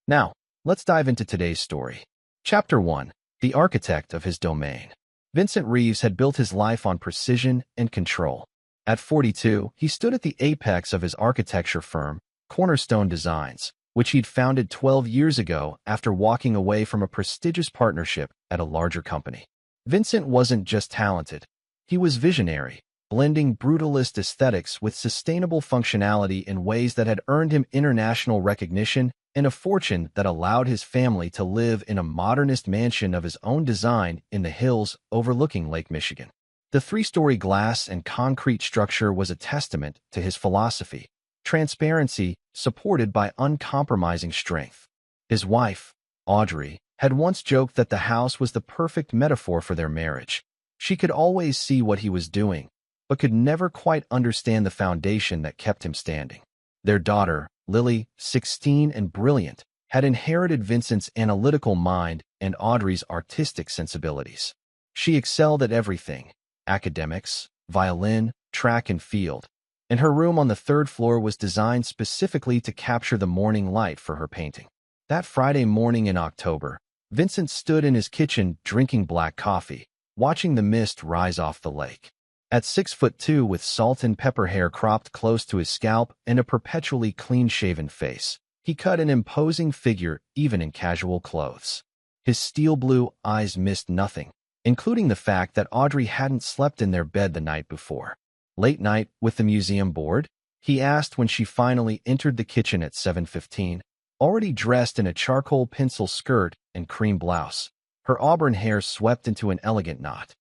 Now, let's dive into today's story. Chapter 1. The Architect of His Domain. Vincent Reeves had built his life on precision and control. At 42, he stood at the apex of his architecture firm, Cornerstone Designs, which he'd founded 12 years ago after walking away from a prestigious partnership at a larger company. Vincent wasn't just talented. He was visionary, blending brutalist aesthetics with sustainable functionality in ways that had earned him international recognition and a fortune that allowed his family to live in a modernist mansion of his own design in the hills overlooking Lake Michigan. The three-story glass and concrete structure was a testament to his philosophy: transparency supported by uncompromising strength. His wife, Audrey, had once joked that the house was the perfect metaphor for their marriage. She could always see what he was doing, but could never quite understand the foundation that kept him standing. Their daughter, Lily, 16 and brilliant, had inherited Vincent's analytical mind and Audrey's artistic sensibilities. She excelled at everything: academics, violin, track and field, and her room on the third floor was designed specifically to capture the morning light for her painting. That Friday morning in October, Vincent stood in his kitchen drinking black coffee, watching the mist rise off the lake. At 6'2", with salt and pepper hair cropped close to his scalp and a perpetually clean-shaven face, he cut an imposing figure even in casual clothes. His steel-blue eyes missed nothing, including the fact that Audrey hadn't slept in their bed the night before. "Late night with the museum board?" he asked when she finally entered the kitchen at 7:15, already dressed in a charcoal pencil skirt and cream blouse, her auburn hair swept into an elegant knot.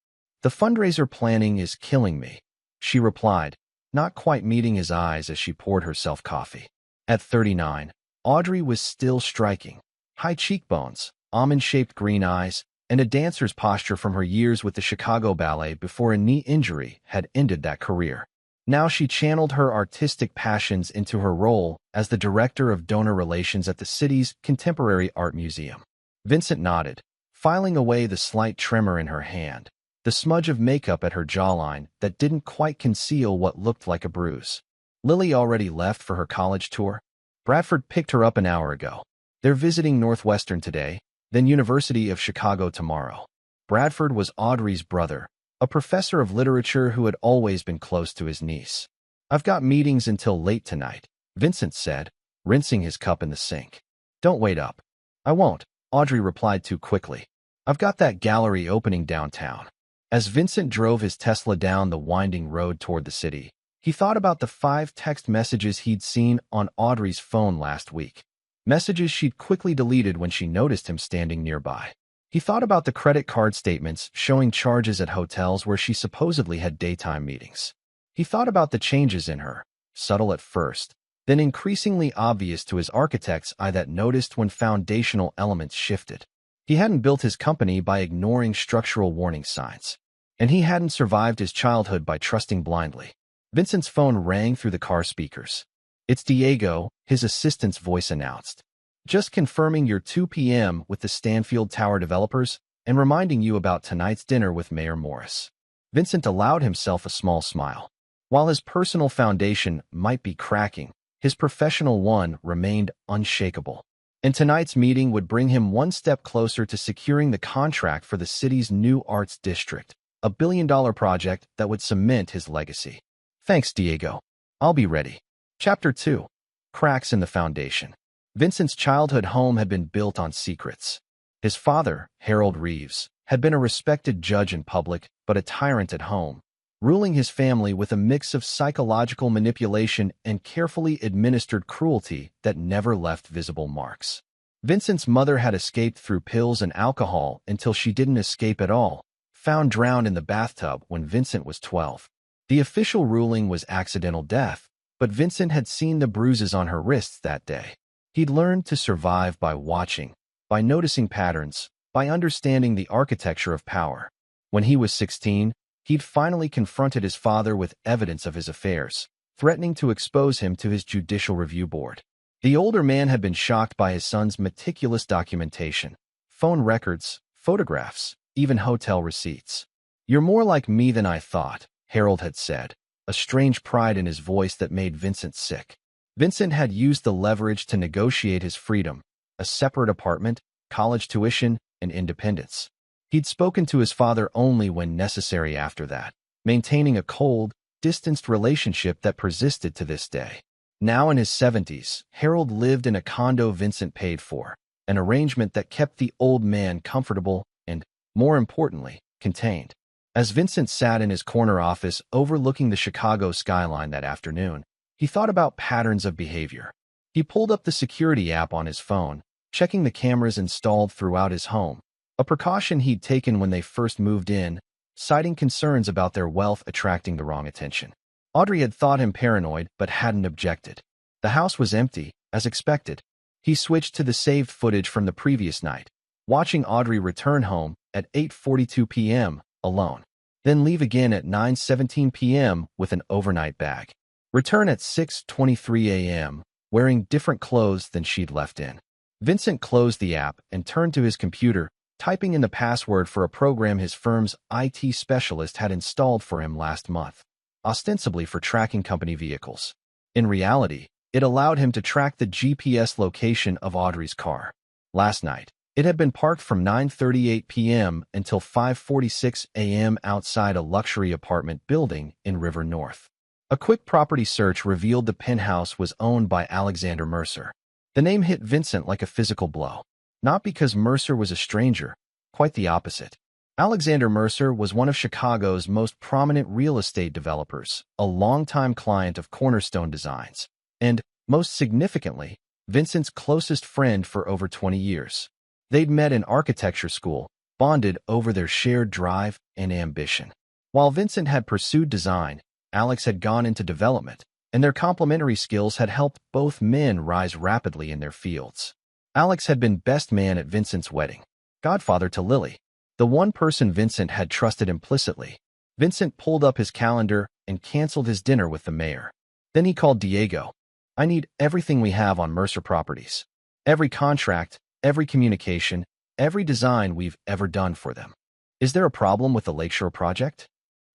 "The fundraiser planning is killing me," she replied, not quite meeting his eyes as she poured herself coffee. At 39, Audrey was still striking. High cheekbones, almond-shaped green eyes, and a dancer's posture from her years with the Chicago Ballet before a knee injury had ended that career. Now she channeled her artistic passions into her role as the director of donor relations at the city's Contemporary Art Museum. Vincent nodded, filing away the slight tremor in her hand, the smudge of makeup at her jawline that didn't quite conceal what looked like a bruise. "Lily already left for her college tour? Bradford picked her up an hour ago. They're visiting Northwestern today, then University of Chicago tomorrow." Bradford was Audrey's brother, a professor of literature who had always been close to his niece. "I've got meetings until late tonight," Vincent said, rinsing his cup in the sink. "Don't wait up." "I won't," Audrey replied too quickly. "I've got that gallery opening downtown." As Vincent drove his Tesla down the winding road toward the city, he thought about the 5 text messages he'd seen on Audrey's phone last week. Messages she'd quickly deleted when she noticed him standing nearby. He thought about the credit card statements showing charges at hotels where she supposedly had daytime meetings. He thought about the changes in her, subtle at first, then increasingly obvious to his architect's eye that noticed when foundational elements shifted. He hadn't built his company by ignoring structural warning signs, and he hadn't survived his childhood by trusting blindly. Vincent's phone rang through the car speakers. "It's Diego," his assistant's voice announced. "Just confirming your 2 p.m. with the Stanfield Tower developers and reminding you about tonight's dinner with Mayor Morris." Vincent allowed himself a small smile. While his personal foundation might be cracking, his professional one remained unshakable. And tonight's meeting would bring him one step closer to securing the contract for the city's new arts district, a billion-dollar project that would cement his legacy. "Thanks, Diego. I'll be ready." Chapter 2. Cracks in the Foundation. Vincent's childhood home had been built on secrets. His father, Harold Reeves, had been a respected judge in public, but a tyrant at home, ruling his family with a mix of psychological manipulation and carefully administered cruelty that never left visible marks. Vincent's mother had escaped through pills and alcohol until she didn't escape at all, found drowned in the bathtub when Vincent was 12. The official ruling was accidental death, but Vincent had seen the bruises on her wrists that day. He'd learned to survive by watching, by noticing patterns, by understanding the architecture of power. When he was 16, he'd finally confronted his father with evidence of his affairs, threatening to expose him to his judicial review board. The older man had been shocked by his son's meticulous documentation: phone records, photographs, even hotel receipts. "You're more like me than I thought," Harold had said, a strange pride in his voice that made Vincent sick. Vincent had used the leverage to negotiate his freedom, a separate apartment, college tuition, and independence. He'd spoken to his father only when necessary after that, maintaining a cold, distanced relationship that persisted to this day. Now in his 70s, Harold lived in a condo Vincent paid for, an arrangement that kept the old man comfortable and, more importantly, contained. As Vincent sat in his corner office overlooking the Chicago skyline that afternoon, he thought about patterns of behavior. He pulled up the security app on his phone, checking the cameras installed throughout his home, a precaution he'd taken when they first moved in, citing concerns about their wealth attracting the wrong attention. Audrey had thought him paranoid but hadn't objected. The house was empty, as expected. He switched to the saved footage from the previous night, watching Audrey return home at 8:42 p.m. alone, then leave again at 9:17 p.m. with an overnight bag. Return at 6:23 a.m., wearing different clothes than she'd left in. Vincent closed the app and turned to his computer, typing in the password for a program his firm's IT specialist had installed for him last month, ostensibly for tracking company vehicles. In reality, it allowed him to track the GPS location of Audrey's car. Last night, it had been parked from 9:38 p.m. until 5:46 a.m. outside a luxury apartment building in River North. A quick property search revealed the penthouse was owned by Alexander Mercer. The name hit Vincent like a physical blow. Not because Mercer was a stranger, quite the opposite. Alexander Mercer was one of Chicago's most prominent real estate developers, a longtime client of Cornerstone Designs, and, most significantly, Vincent's closest friend for over 20 years. They'd met in architecture school, bonded over their shared drive and ambition. While Vincent had pursued design, Alex had gone into development, and their complementary skills had helped both men rise rapidly in their fields. Alex had been best man at Vincent's wedding, godfather to Lily, the one person Vincent had trusted implicitly. Vincent pulled up his calendar and canceled his dinner with the mayor. Then he called Diego. "I need everything we have on Mercer Properties. Every contract, every communication, every design we've ever done for them." "Is there a problem with the Lakeshore project?"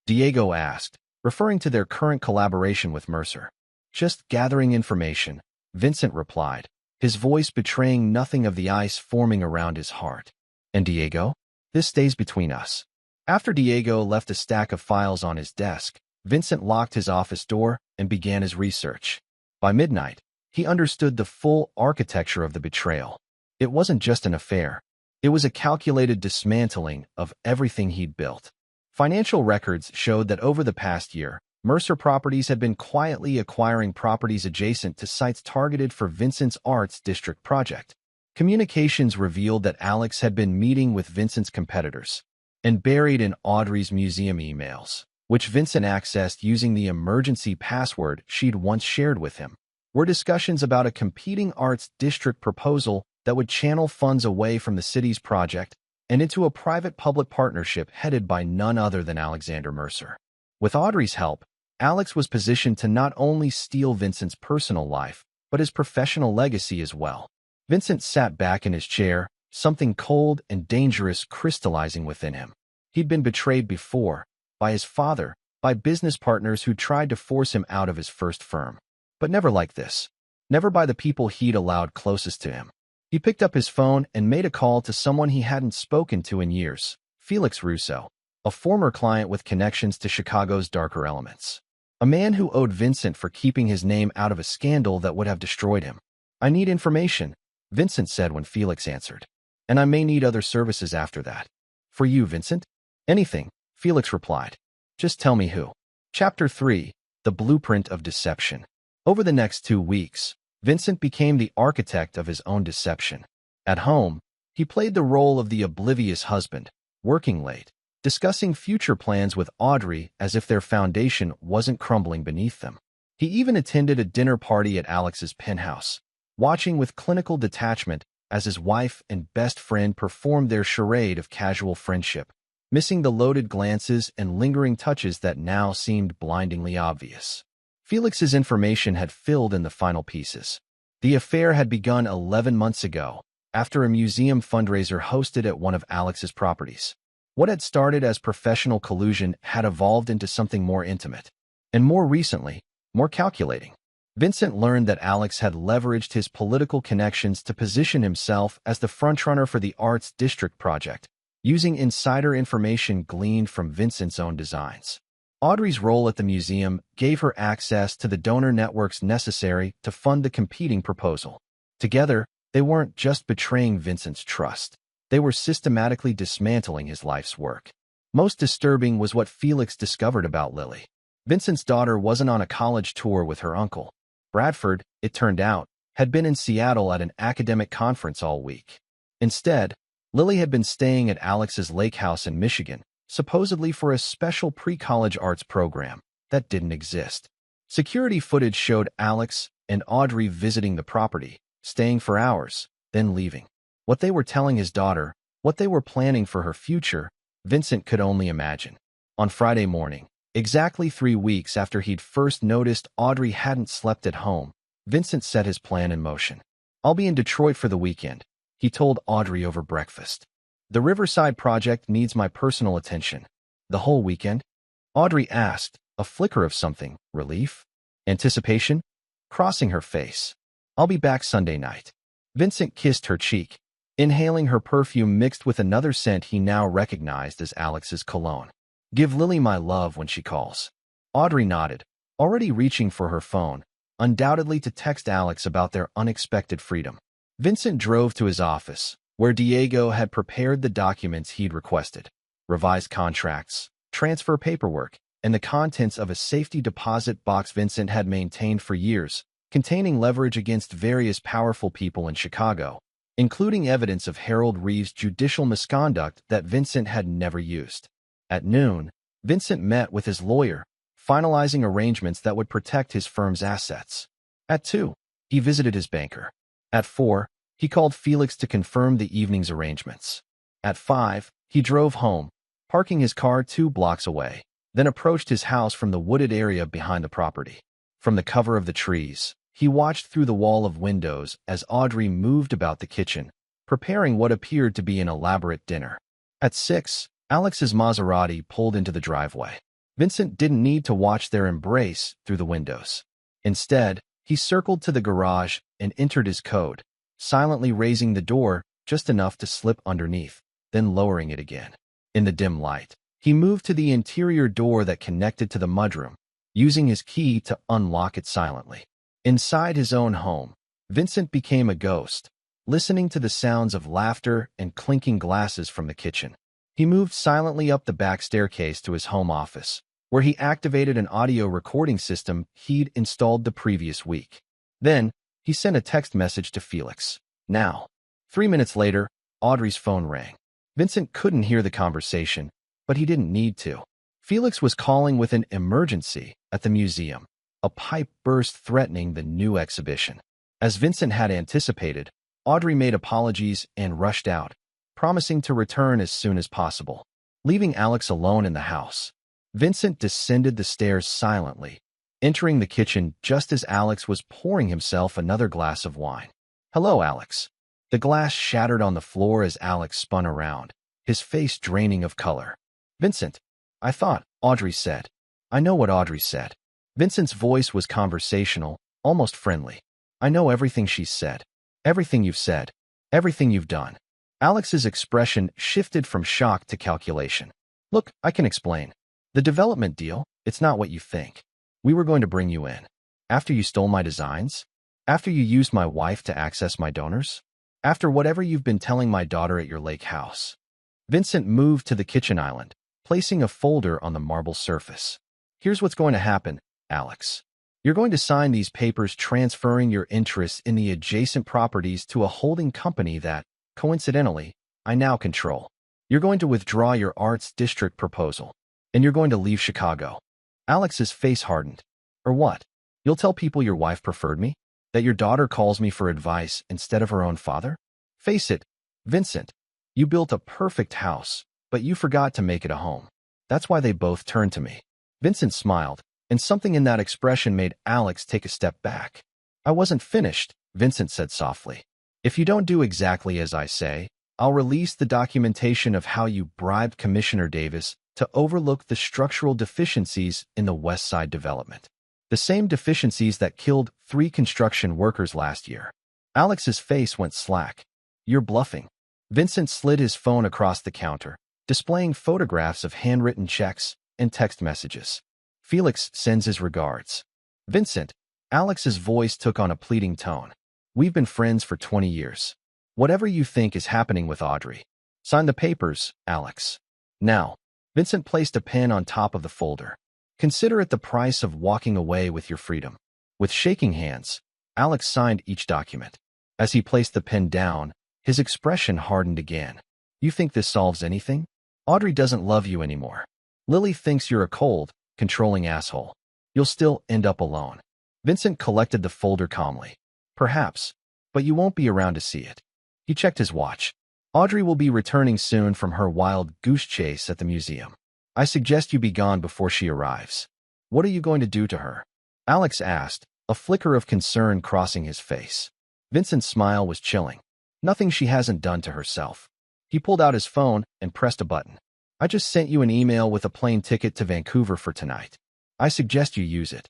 Diego asked, referring to their current collaboration with Mercer. "Just gathering information," Vincent replied, his voice betraying nothing of the ice forming around his heart. "And Diego? This stays between us." After Diego left a stack of files on his desk, Vincent locked his office door and began his research. By midnight, he understood the full architecture of the betrayal. It wasn't just an affair. It was a calculated dismantling of everything he'd built. Financial records showed that over the past year, Mercer Properties had been quietly acquiring properties adjacent to sites targeted for Vincent's Arts District project. Communications revealed that Alex had been meeting with Vincent's competitors, and buried in Audrey's museum emails, which Vincent accessed using the emergency password she'd once shared with him, were discussions about a competing arts district proposal that would channel funds away from the city's project and into a private-public partnership headed by none other than Alexander Mercer. With Audrey's help, Alex was positioned to not only steal Vincent's personal life, but his professional legacy as well. Vincent sat back in his chair, something cold and dangerous crystallizing within him. He'd been betrayed before, by his father, by business partners who tried to force him out of his first firm. But never like this. Never by the people he'd allowed closest to him. He picked up his phone and made a call to someone he hadn't spoken to in years, Felix Russo, a former client with connections to Chicago's darker elements. A man who owed Vincent for keeping his name out of a scandal that would have destroyed him. "I need information," Vincent said when Felix answered. "And I may need other services after that." "For you, Vincent?" "Anything," Felix replied. "Just tell me who." Chapter 3: The Blueprint of Deception. Over the next 2 weeks, Vincent became the architect of his own deception. At home, he played the role of the oblivious husband, working late, discussing future plans with Audrey as if their foundation wasn't crumbling beneath them. He even attended a dinner party at Alex's penthouse, watching with clinical detachment as his wife and best friend performed their charade of casual friendship, missing the loaded glances and lingering touches that now seemed blindingly obvious. Felix's information had filled in the final pieces. The affair had begun 11 months ago, after a museum fundraiser hosted at one of Alex's properties. What had started as professional collusion had evolved into something more intimate, and more recently, more calculating. Vincent learned that Alex had leveraged his political connections to position himself as the frontrunner for the Arts District project, using insider information gleaned from Vincent's own designs. Audrey's role at the museum gave her access to the donor networks necessary to fund the competing proposal. Together, they weren't just betraying Vincent's trust. They were systematically dismantling his life's work. Most disturbing was what Felix discovered about Lily. Vincent's daughter wasn't on a college tour with her uncle. Bradford, it turned out, had been in Seattle at an academic conference all week. Instead, Lily had been staying at Alex's lake house in Michigan, supposedly for a special pre-college arts program that didn't exist. Security footage showed Alex and Audrey visiting the property, staying for hours, then leaving. What they were telling his daughter, what they were planning for her future, Vincent could only imagine. On Friday morning, exactly 3 weeks after he'd first noticed Audrey hadn't slept at home, Vincent set his plan in motion. "I'll be in Detroit for the weekend," he told Audrey over breakfast. "The Riverside project needs my personal attention." "The whole weekend?" Audrey asked, a flicker of something, relief, anticipation, crossing her face. "I'll be back Sunday night." Vincent kissed her cheek, inhaling her perfume mixed with another scent he now recognized as Alex's cologne. "Give Lily my love when she calls." Audrey nodded, already reaching for her phone, undoubtedly to text Alex about their unexpected freedom. Vincent drove to his office, where Diego had prepared the documents he'd requested: revised contracts, transfer paperwork, and the contents of a safety deposit box Vincent had maintained for years, containing leverage against various powerful people in Chicago, including evidence of Harold Reeves' judicial misconduct that Vincent had never used. At noon, Vincent met with his lawyer, finalizing arrangements that would protect his firm's assets. At 2, he visited his banker. At 4, he called Felix to confirm the evening's arrangements. At 5, he drove home, parking his car 2 blocks away, then approached his house from the wooded area behind the property. From the cover of the trees, he watched through the wall of windows as Audrey moved about the kitchen, preparing what appeared to be an elaborate dinner. At 6, Alex's Maserati pulled into the driveway. Vincent didn't need to watch their embrace through the windows. Instead, he circled to the garage and entered his code, silently raising the door just enough to slip underneath, then lowering it again. In the dim light, he moved to the interior door that connected to the mudroom, using his key to unlock it silently. Inside his own home, Vincent became a ghost, listening to the sounds of laughter and clinking glasses from the kitchen. He moved silently up the back staircase to his home office, where he activated an audio recording system he'd installed the previous week. Then, he sent a text message to Felix. Now. 3 minutes later, Audrey's phone rang. Vincent couldn't hear the conversation, but he didn't need to. Felix was calling with an emergency at the museum. A pipe burst threatening the new exhibition. As Vincent had anticipated, Audrey made apologies and rushed out, promising to return as soon as possible. Leaving Alex alone in the house, Vincent descended the stairs silently, entering the kitchen just as Alex was pouring himself another glass of wine. "Hello, Alex." The glass shattered on the floor as Alex spun around, his face draining of color. "Vincent, I thought," Audrey said. "I know what Audrey said." Vincent's voice was conversational, almost friendly. "I know everything she's said. Everything you've said. Everything you've done." Alex's expression shifted from shock to calculation. "Look, I can explain. The development deal, it's not what you think. We were going to bring you in. After you stole my designs? After you used my wife to access my donors? After whatever you've been telling my daughter at your lake house." Vincent moved to the kitchen island, placing a folder on the marble surface. "Here's what's going to happen, Alex. You're going to sign these papers transferring your interests in the adjacent properties to a holding company that, coincidentally, I now control. You're going to withdraw your arts district proposal, and you're going to leave Chicago." Alex's face hardened. "Or what? You'll tell people your wife preferred me? That your daughter calls me for advice instead of her own father? Face it, Vincent, you built a perfect house, but you forgot to make it a home. That's why they both turned to me." Vincent smiled, and something in that expression made Alex take a step back. "I wasn't finished," Vincent said softly. "If you don't do exactly as I say, I'll release the documentation of how you bribed Commissioner Davis to overlook the structural deficiencies in the West Side development. The same deficiencies that killed 3 construction workers last year. Alex's face went slack. You're bluffing. Vincent slid his phone across the counter, displaying photographs of handwritten checks and text messages. Felix sends his regards. Vincent, Alex's voice took on a pleading tone. We've been friends for 20 years. Whatever you think is happening with Audrey. Sign the papers, Alex. Now. Vincent placed a pen on top of the folder. Consider it the price of walking away with your freedom. With shaking hands, Alex signed each document. As he placed the pen down, his expression hardened again. You think this solves anything? Audrey doesn't love you anymore. Lily thinks you're a cold, controlling asshole. You'll still end up alone. Vincent collected the folder calmly. Perhaps, but you won't be around to see it. He checked his watch. Audrey will be returning soon from her wild goose chase at the museum. I suggest you be gone before she arrives. What are you going to do to her? Alex asked, a flicker of concern crossing his face. Vincent's smile was chilling. Nothing she hasn't done to herself. He pulled out his phone and pressed a button. I just sent you an email with a plane ticket to Vancouver for tonight. I suggest you use it.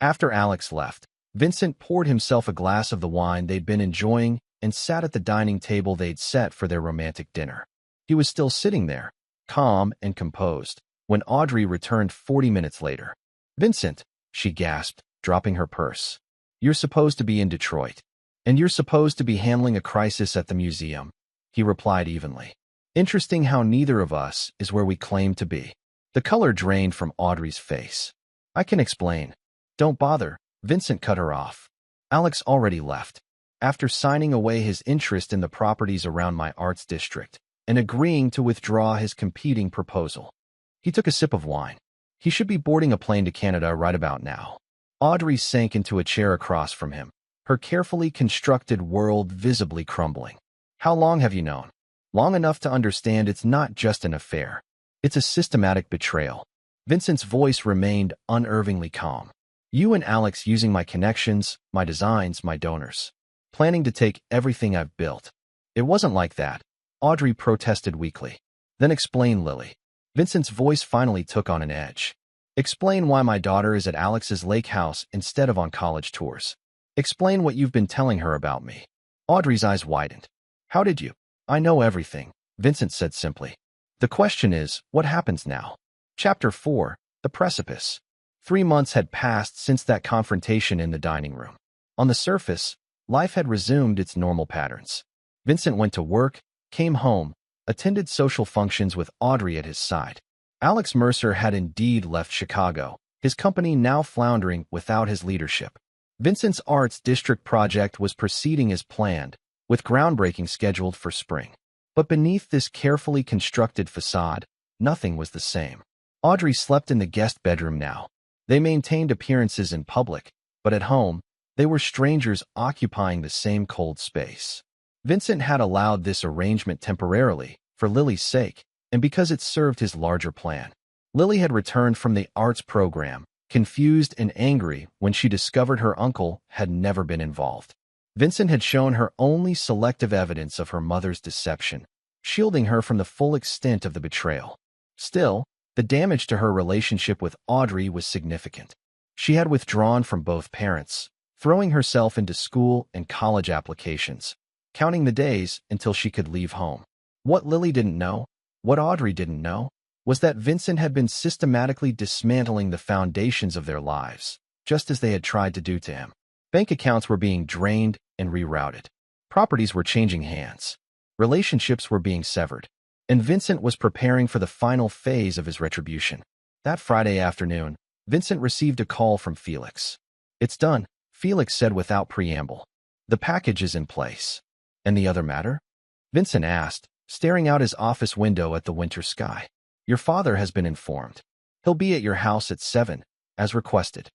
After Alex left, Vincent poured himself a glass of the wine they'd been enjoying and sat at the dining table they'd set for their romantic dinner. He was still sitting there, calm and composed, when Audrey returned 40 minutes later. Vincent, she gasped, dropping her purse. You're supposed to be in Detroit. And you're supposed to be handling a crisis at the museum, he replied evenly. Interesting how neither of us is where we claim to be. The color drained from Audrey's face. I can explain. Don't bother, Vincent cut her off. Alex already left. After signing away his interest in the properties around my arts district and agreeing to withdraw his competing proposal. He took a sip of wine. He should be boarding a plane to Canada right about now. Audrey sank into a chair across from him, her carefully constructed world visibly crumbling. How long have you known? Long enough to understand it's not just an affair. It's a systematic betrayal. Vincent's voice remained unervingly calm. You and Alex using my connections, my designs, my donors. Planning to take everything I've built. It wasn't like that, Audrey protested weakly. Then explain, Lily. Vincent's voice finally took on an edge. Explain why my daughter is at Alex's lake house instead of on college tours. Explain what you've been telling her about me. Audrey's eyes widened. How did you? I know everything, Vincent said simply. The question is, what happens now? Chapter 4, The Precipice. 3 months had passed since that confrontation in the dining room. On the surface, life had resumed its normal patterns. Vincent went to work, came home, attended social functions with Audrey at his side. Alex Mercer had indeed left Chicago, his company now floundering without his leadership. Vincent's arts district project was proceeding as planned, with groundbreaking scheduled for spring. But beneath this carefully constructed facade, nothing was the same. Audrey slept in the guest bedroom now. They maintained appearances in public, but at home, they were strangers occupying the same cold space. Vincent had allowed this arrangement temporarily, for Lily's sake, and because it served his larger plan. Lily had returned from the arts program, confused and angry when she discovered her uncle had never been involved. Vincent had shown her only selective evidence of her mother's deception, shielding her from the full extent of the betrayal. Still, the damage to her relationship with Audrey was significant. She had withdrawn from both parents, throwing herself into school and college applications, counting the days until she could leave home. What Lily didn't know, what Audrey didn't know, was that Vincent had been systematically dismantling the foundations of their lives, just as they had tried to do to him. Bank accounts were being drained and rerouted. Properties were changing hands. Relationships were being severed. And Vincent was preparing for the final phase of his retribution. That Friday afternoon, Vincent received a call from Felix. It's done, Felix said without preamble. The package is in place. And the other matter? Vincent asked, staring out his office window at the winter sky. Your father has been informed. He'll be at your house at 7, as requested.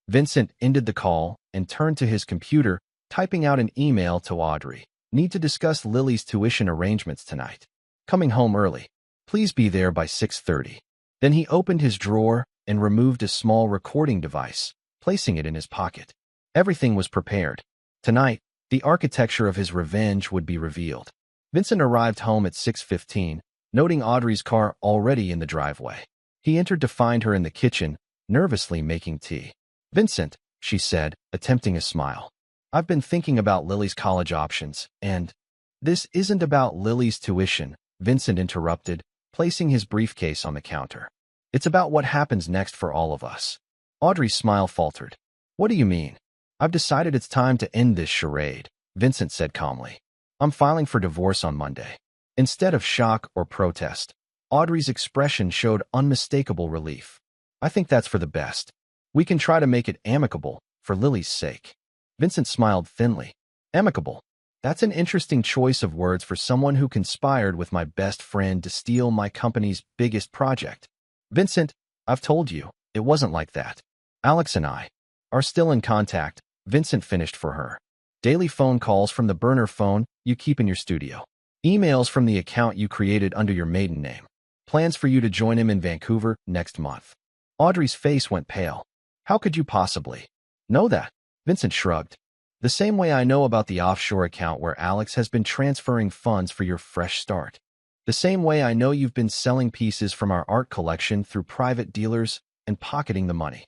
Vincent ended the call and turned to his computer, typing out an email to Audrey. Need to discuss Lily's tuition arrangements tonight. Coming home early. Please be there by 6:30. Then he opened his drawer and removed a small recording device, placing it in his pocket. Everything was prepared. Tonight, the architecture of his revenge would be revealed. Vincent arrived home at 6:15, noting Audrey's car already in the driveway. He entered to find her in the kitchen, nervously making tea. Vincent, she said, attempting a smile. I've been thinking about Lily's college options, and this isn't about Lily's tuition, Vincent interrupted, placing his briefcase on the counter. It's about what happens next for all of us. Audrey's smile faltered. What do you mean? I've decided it's time to end this charade, Vincent said calmly. I'm filing for divorce on Monday. Instead of shock or protest, Audrey's expression showed unmistakable relief. I think that's for the best. We can try to make it amicable, for Lily's sake. Vincent smiled thinly. Amicable. That's an interesting choice of words for someone who conspired with my best friend to steal my company's biggest project. Vincent, I've told you, it wasn't like that. Alex and I are still in contact, Vincent finished for her. Daily phone calls from the burner phone you keep in your studio. Emails from the account you created under your maiden name. Plans for you to join him in Vancouver next month. Audrey's face went pale. How could you possibly know that? Vincent shrugged. The same way I know about the offshore account where Alex has been transferring funds for your fresh start. The same way I know you've been selling pieces from our art collection through private dealers and pocketing the money.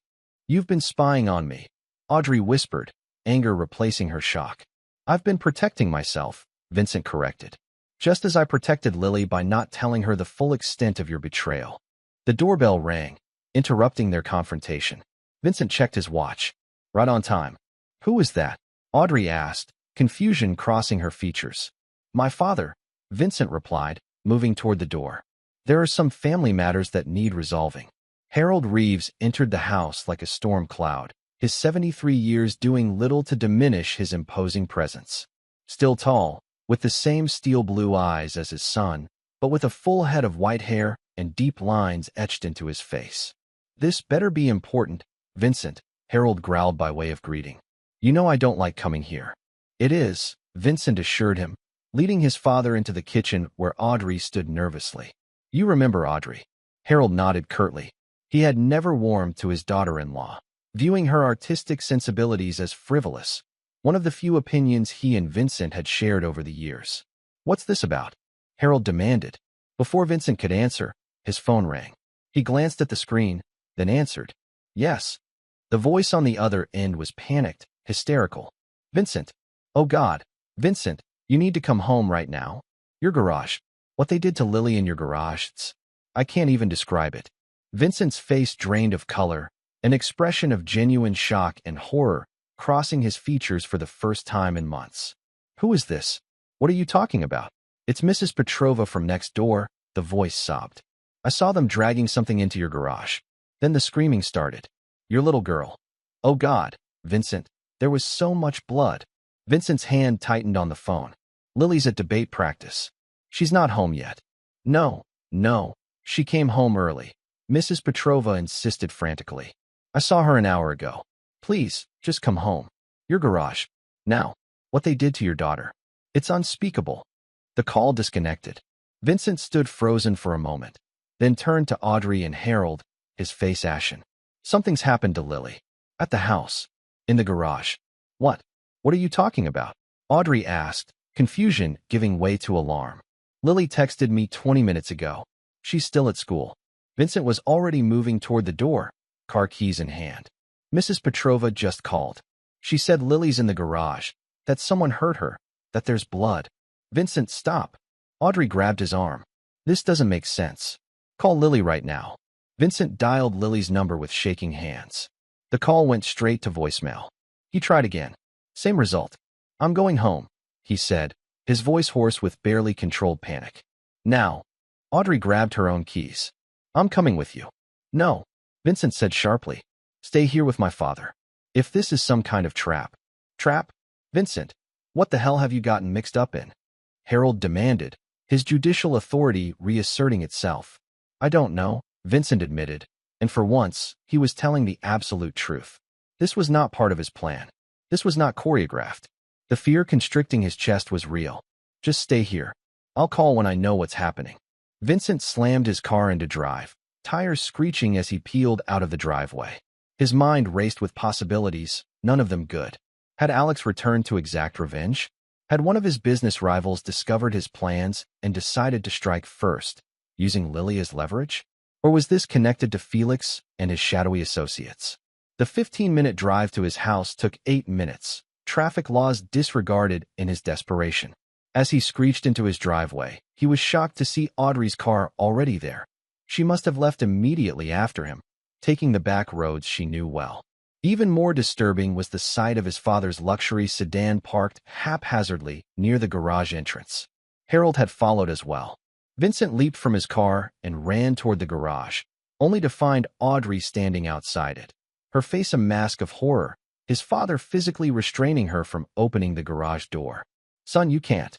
You've been spying on me, Audrey whispered, anger replacing her shock. I've been protecting myself, Vincent corrected. Just as I protected Lily by not telling her the full extent of your betrayal. The doorbell rang, interrupting their confrontation. Vincent checked his watch. Right on time. Who is that? Audrey asked, confusion crossing her features. My father, Vincent replied, moving toward the door. There are some family matters that need resolving. Harold Reeves entered the house like a storm cloud, his 73 years doing little to diminish his imposing presence. Still tall, with the same steel blue eyes as his son, but with a full head of white hair and deep lines etched into his face. This better be important, Vincent, Harold growled by way of greeting. You know I don't like coming here. It is, Vincent assured him, leading his father into the kitchen where Audrey stood nervously. You remember Audrey? Harold nodded curtly. He had never warmed to his daughter-in-law, viewing her artistic sensibilities as frivolous, one of the few opinions he and Vincent had shared over the years. What's this about? Harold demanded. Before Vincent could answer, his phone rang. He glanced at the screen, then answered. Yes. The voice on the other end was panicked, hysterical. Vincent. Oh God. Vincent, you need to come home right now. Your garage. What they did to Lily in your garage, I can't even describe it. Vincent's face drained of color, an expression of genuine shock and horror crossing his features for the first time in months. Who is this? What are you talking about? It's Mrs. Petrova from next door, the voice sobbed. I saw them dragging something into your garage. Then the screaming started. Your little girl. Oh God, Vincent, there was so much blood. Vincent's hand tightened on the phone. Lily's at debate practice. She's not home yet. No. She came home early. Mrs. Petrova insisted frantically. I saw her an hour ago. Please, just come home. Your garage. Now, what they did to your daughter. It's unspeakable. The call disconnected. Vincent stood frozen for a moment, then turned to Audrey and Harold, his face ashen. Something's happened to Lily. At the house. In the garage. What? What are you talking about? Audrey asked, confusion giving way to alarm. Lily texted me 20 minutes ago. She's still at school. Vincent was already moving toward the door, car keys in hand. Mrs. Petrova just called. She said Lily's in the garage, that someone hurt her, that there's blood. Vincent, stop. Audrey grabbed his arm. This doesn't make sense. Call Lily right now. Vincent dialed Lily's number with shaking hands. The call went straight to voicemail. He tried again. Same result. I'm going home, he said, his voice hoarse with barely controlled panic. Now. Audrey grabbed her own keys. I'm coming with you. No, Vincent said sharply. Stay here with my father. If this is some kind of trap. Trap? Vincent, what the hell have you gotten mixed up in? Harold demanded, his judicial authority reasserting itself. I don't know, Vincent admitted, and for once, he was telling the absolute truth. This was not part of his plan. This was not choreographed. The fear constricting his chest was real. Just stay here. I'll call when I know what's happening. Vincent slammed his car into drive, tires screeching as he peeled out of the driveway. His mind raced with possibilities, none of them good. Had Alex returned to exact revenge? Had one of his business rivals discovered his plans and decided to strike first, using Lily as leverage? Or was this connected to Felix and his shadowy associates? The 15-minute drive to his house took 8 minutes, traffic laws disregarded in his desperation. As he screeched into his driveway, he was shocked to see Audrey's car already there. She must have left immediately after him, taking the back roads she knew well. Even more disturbing was the sight of his father's luxury sedan parked haphazardly near the garage entrance. Harold had followed as well. Vincent leaped from his car and ran toward the garage, only to find Audrey standing outside it, her face a mask of horror, his father physically restraining her from opening the garage door. "Son, you can't,"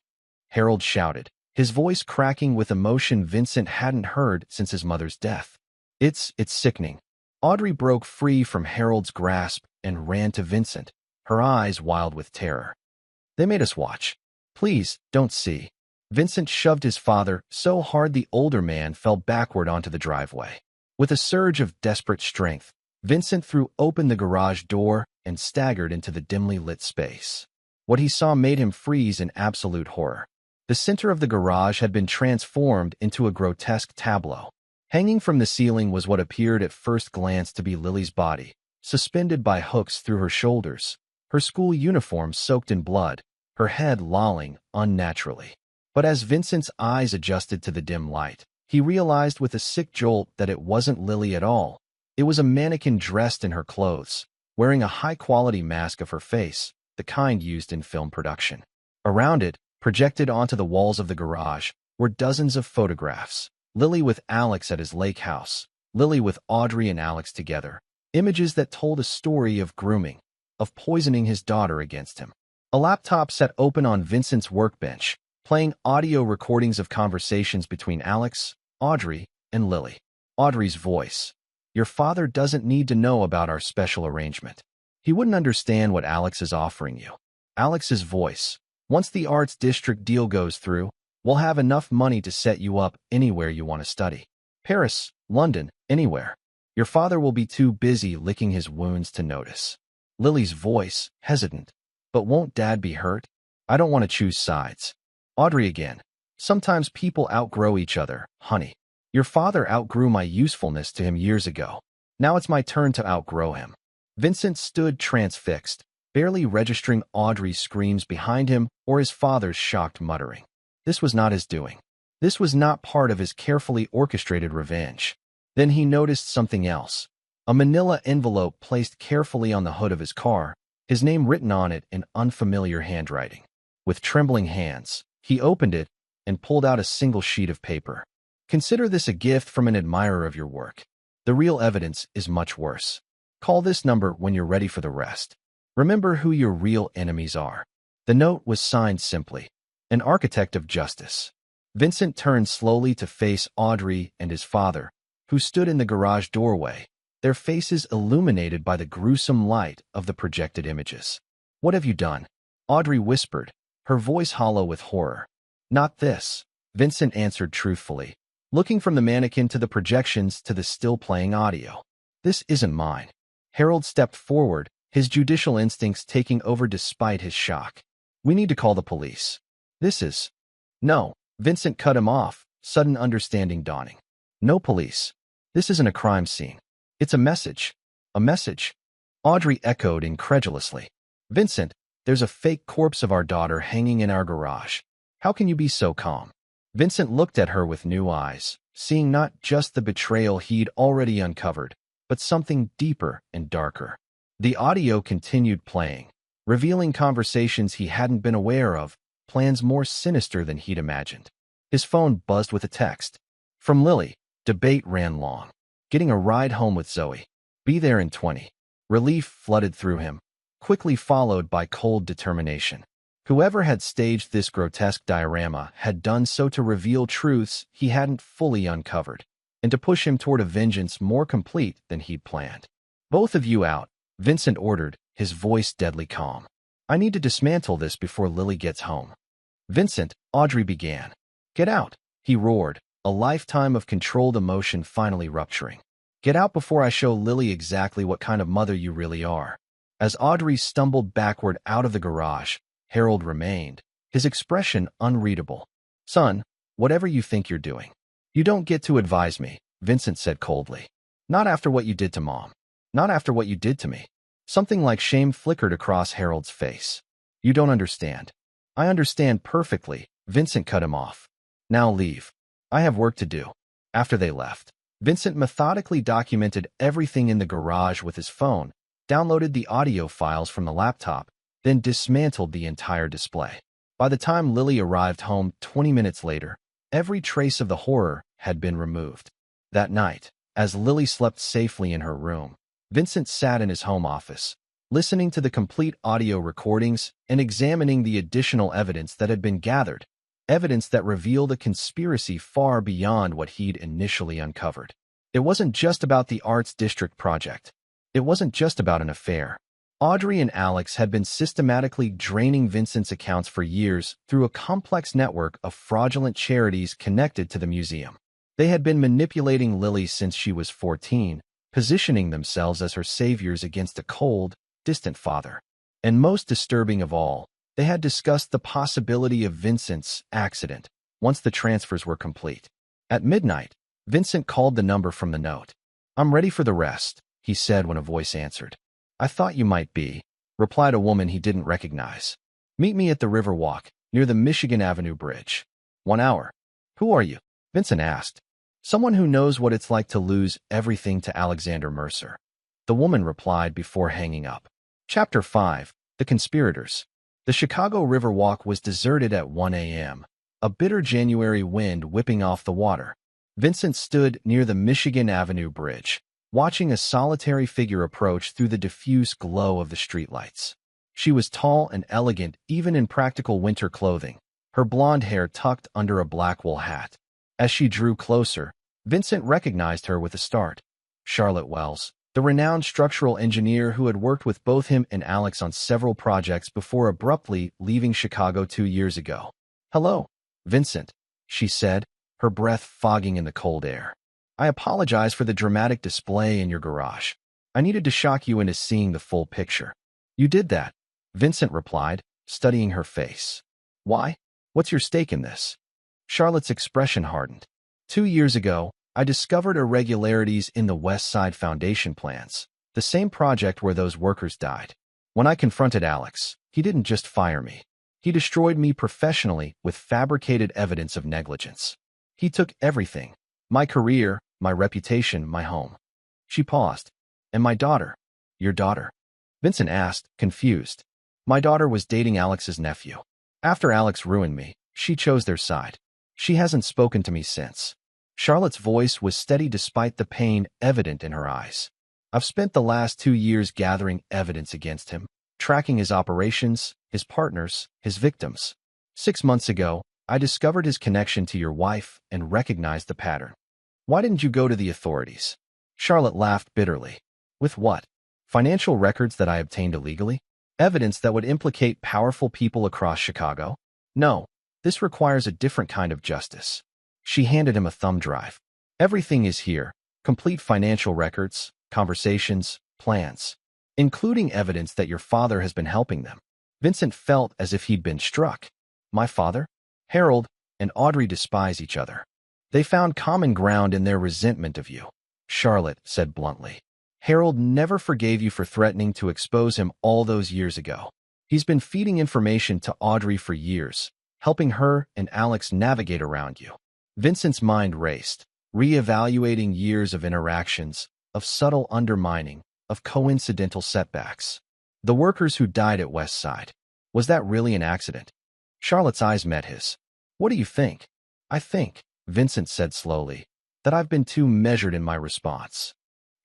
Harold shouted, his voice cracking with emotion Vincent hadn't heard since his mother's death. It's sickening." Audrey broke free from Harold's grasp and ran to Vincent, her eyes wild with terror. "They made us watch. Please, don't see." Vincent shoved his father so hard the older man fell backward onto the driveway. With a surge of desperate strength, Vincent threw open the garage door and staggered into the dimly lit space. What he saw made him freeze in absolute horror. The center of the garage had been transformed into a grotesque tableau. Hanging from the ceiling was what appeared at first glance to be Lily's body, suspended by hooks through her shoulders, her school uniform soaked in blood, her head lolling unnaturally. But as Vincent's eyes adjusted to the dim light, he realized with a sick jolt that it wasn't Lily at all. It was a mannequin dressed in her clothes, wearing a high-quality mask of her face, the kind used in film production. Around it, projected onto the walls of the garage, were dozens of photographs. Lily with Alex at his lake house, Lily with Audrey and Alex together. Images that told a story of grooming, of poisoning his daughter against him. A laptop sat open on Vincent's workbench, playing audio recordings of conversations between Alex, Audrey, and Lily. Audrey's voice. "Your father doesn't need to know about our special arrangement. He wouldn't understand what Alex is offering you." Alex's voice. "Once the arts district deal goes through, we'll have enough money to set you up anywhere you want to study. Paris, London, anywhere. Your father will be too busy licking his wounds to notice." Lily's voice, hesitant. "But won't Dad be hurt? I don't want to choose sides." Audrey again. "Sometimes people outgrow each other, honey. Your father outgrew my usefulness to him years ago. Now it's my turn to outgrow him." Vincent stood transfixed, barely registering Audrey's screams behind him or his father's shocked muttering. This was not his doing. This was not part of his carefully orchestrated revenge. Then he noticed something else. A manila envelope placed carefully on the hood of his car, his name written on it in unfamiliar handwriting. With trembling hands, he opened it and pulled out a single sheet of paper. "Consider this a gift from an admirer of your work. The real evidence is much worse. Call this number when you're ready for the rest. Remember who your real enemies are." The note was signed simply, "An architect of justice." Vincent turned slowly to face Audrey and his father, who stood in the garage doorway, their faces illuminated by the gruesome light of the projected images. "What have you done?" Audrey whispered, her voice hollow with horror. "Not this," Vincent answered truthfully, looking from the mannequin to the projections to the still-playing audio. "This isn't mine." Harold stepped forward, his judicial instincts taking over despite his shock. "We need to call the police. This is—" "No," Vincent cut him off, sudden understanding dawning. "No police. This isn't a crime scene. It's a message." "A message?" Audrey echoed incredulously. "Vincent, there's a fake corpse of our daughter hanging in our garage. How can you be so calm?" Vincent looked at her with new eyes, seeing not just the betrayal he'd already uncovered, but something deeper and darker. The audio continued playing, revealing conversations he hadn't been aware of, plans more sinister than he'd imagined. His phone buzzed with a text. From Lily. Debate ran long. Getting a ride home with Zoe. Be there in 20. Relief flooded through him, quickly followed by cold determination. Whoever had staged this grotesque diorama had done so to reveal truths he hadn't fully uncovered, and to push him toward a vengeance more complete than he'd planned. "Both of you out," Vincent ordered, his voice deadly calm. "I need to dismantle this before Lily gets home." "Vincent," Audrey began. "Get out," he roared, a lifetime of controlled emotion finally rupturing. "Get out before I show Lily exactly what kind of mother you really are." As Audrey stumbled backward out of the garage, Harold remained, his expression unreadable. "Son, whatever you think you're doing, you don't get to advise me," Vincent said coldly. "Not after what you did to Mom. Not after what you did to me. Something like shame flickered across Harold's face. You don't understand. I understand perfectly. Vincent cut him off. Now leave. I have work to do. After they left, Vincent methodically documented everything in the garage with his phone, downloaded the audio files from the laptop, then dismantled the entire display. By the time Lily arrived home 20 minutes later, every trace of the horror had been removed. That night, as Lily slept safely in her room, Vincent sat in his home office, listening to the complete audio recordings and examining the additional evidence that had been gathered, evidence that revealed a conspiracy far beyond what he'd initially uncovered. It wasn't just about the Arts District project. It wasn't just about an affair. Audrey and Alex had been systematically draining Vincent's accounts for years through a complex network of fraudulent charities connected to the museum. They had been manipulating Lily since she was 14, positioning themselves as her saviors against a cold, distant father. And most disturbing of all, they had discussed the possibility of Vincent's accident once the transfers were complete. At midnight, Vincent called the number from the note. "I'm ready for the rest," he said when a voice answered. "I thought you might be," replied a woman he didn't recognize. "Meet me at the River Walk, near the Michigan Avenue Bridge. 1 hour. "Who are you?" Vincent asked. "Someone who knows what it's like to lose everything to Alexander Mercer," the woman replied before hanging up. Chapter 5. The Conspirators. The Chicago River Walk was deserted at 1 a.m., a bitter January wind whipping off the water. Vincent stood near the Michigan Avenue Bridge, watching a solitary figure approach through the diffuse glow of the streetlights. She was tall and elegant even in practical winter clothing, her blonde hair tucked under a black wool hat. As she drew closer, Vincent recognized her with a start. Charlotte Wells, the renowned structural engineer who had worked with both him and Alex on several projects before abruptly leaving Chicago 2 years ago. "Hello, Vincent," she said, her breath fogging in the cold air. "I apologize for the dramatic display in your garage. I needed to shock you into seeing the full picture." "You did that," Vincent replied, studying her face. "Why? What's your stake in this?" Charlotte's expression hardened. 2 years ago, I discovered irregularities in the West Side Foundation plans, the same project where those workers died. When I confronted Alex, he didn't just fire me. He destroyed me professionally with fabricated evidence of negligence. He took everything: my career, my reputation, my home. She paused. "And my daughter?" "Your daughter?" Vincent asked, confused. "My daughter was dating Alex's nephew. After Alex ruined me, she chose their side. She hasn't spoken to me since." Charlotte's voice was steady despite the pain evident in her eyes. "I've spent the last 2 years gathering evidence against him, tracking his operations, his partners, his victims. 6 months ago, I discovered his connection to your wife and recognized the pattern." "Why didn't you go to the authorities?" Charlotte laughed bitterly. "With what? Financial records that I obtained illegally? Evidence that would implicate powerful people across Chicago? No, this requires a different kind of justice." She handed him a thumb drive. "Everything is here: complete financial records, conversations, plans, including evidence that your father has been helping them." Vincent felt as if he'd been struck. "My father? Harold and Audrey despise each other. They found common ground in their resentment of you," Charlotte said bluntly. "Harold never forgave you for threatening to expose him all those years ago. He's been feeding information to Audrey for years, helping her and Alex navigate around you." Vincent's mind raced, re-evaluating years of interactions, of subtle undermining, of coincidental setbacks. The workers who died at West Side. Was that really an accident? Charlotte's eyes met his. "What do you think?" "I think," Vincent said slowly, "that I've been too measured in my response."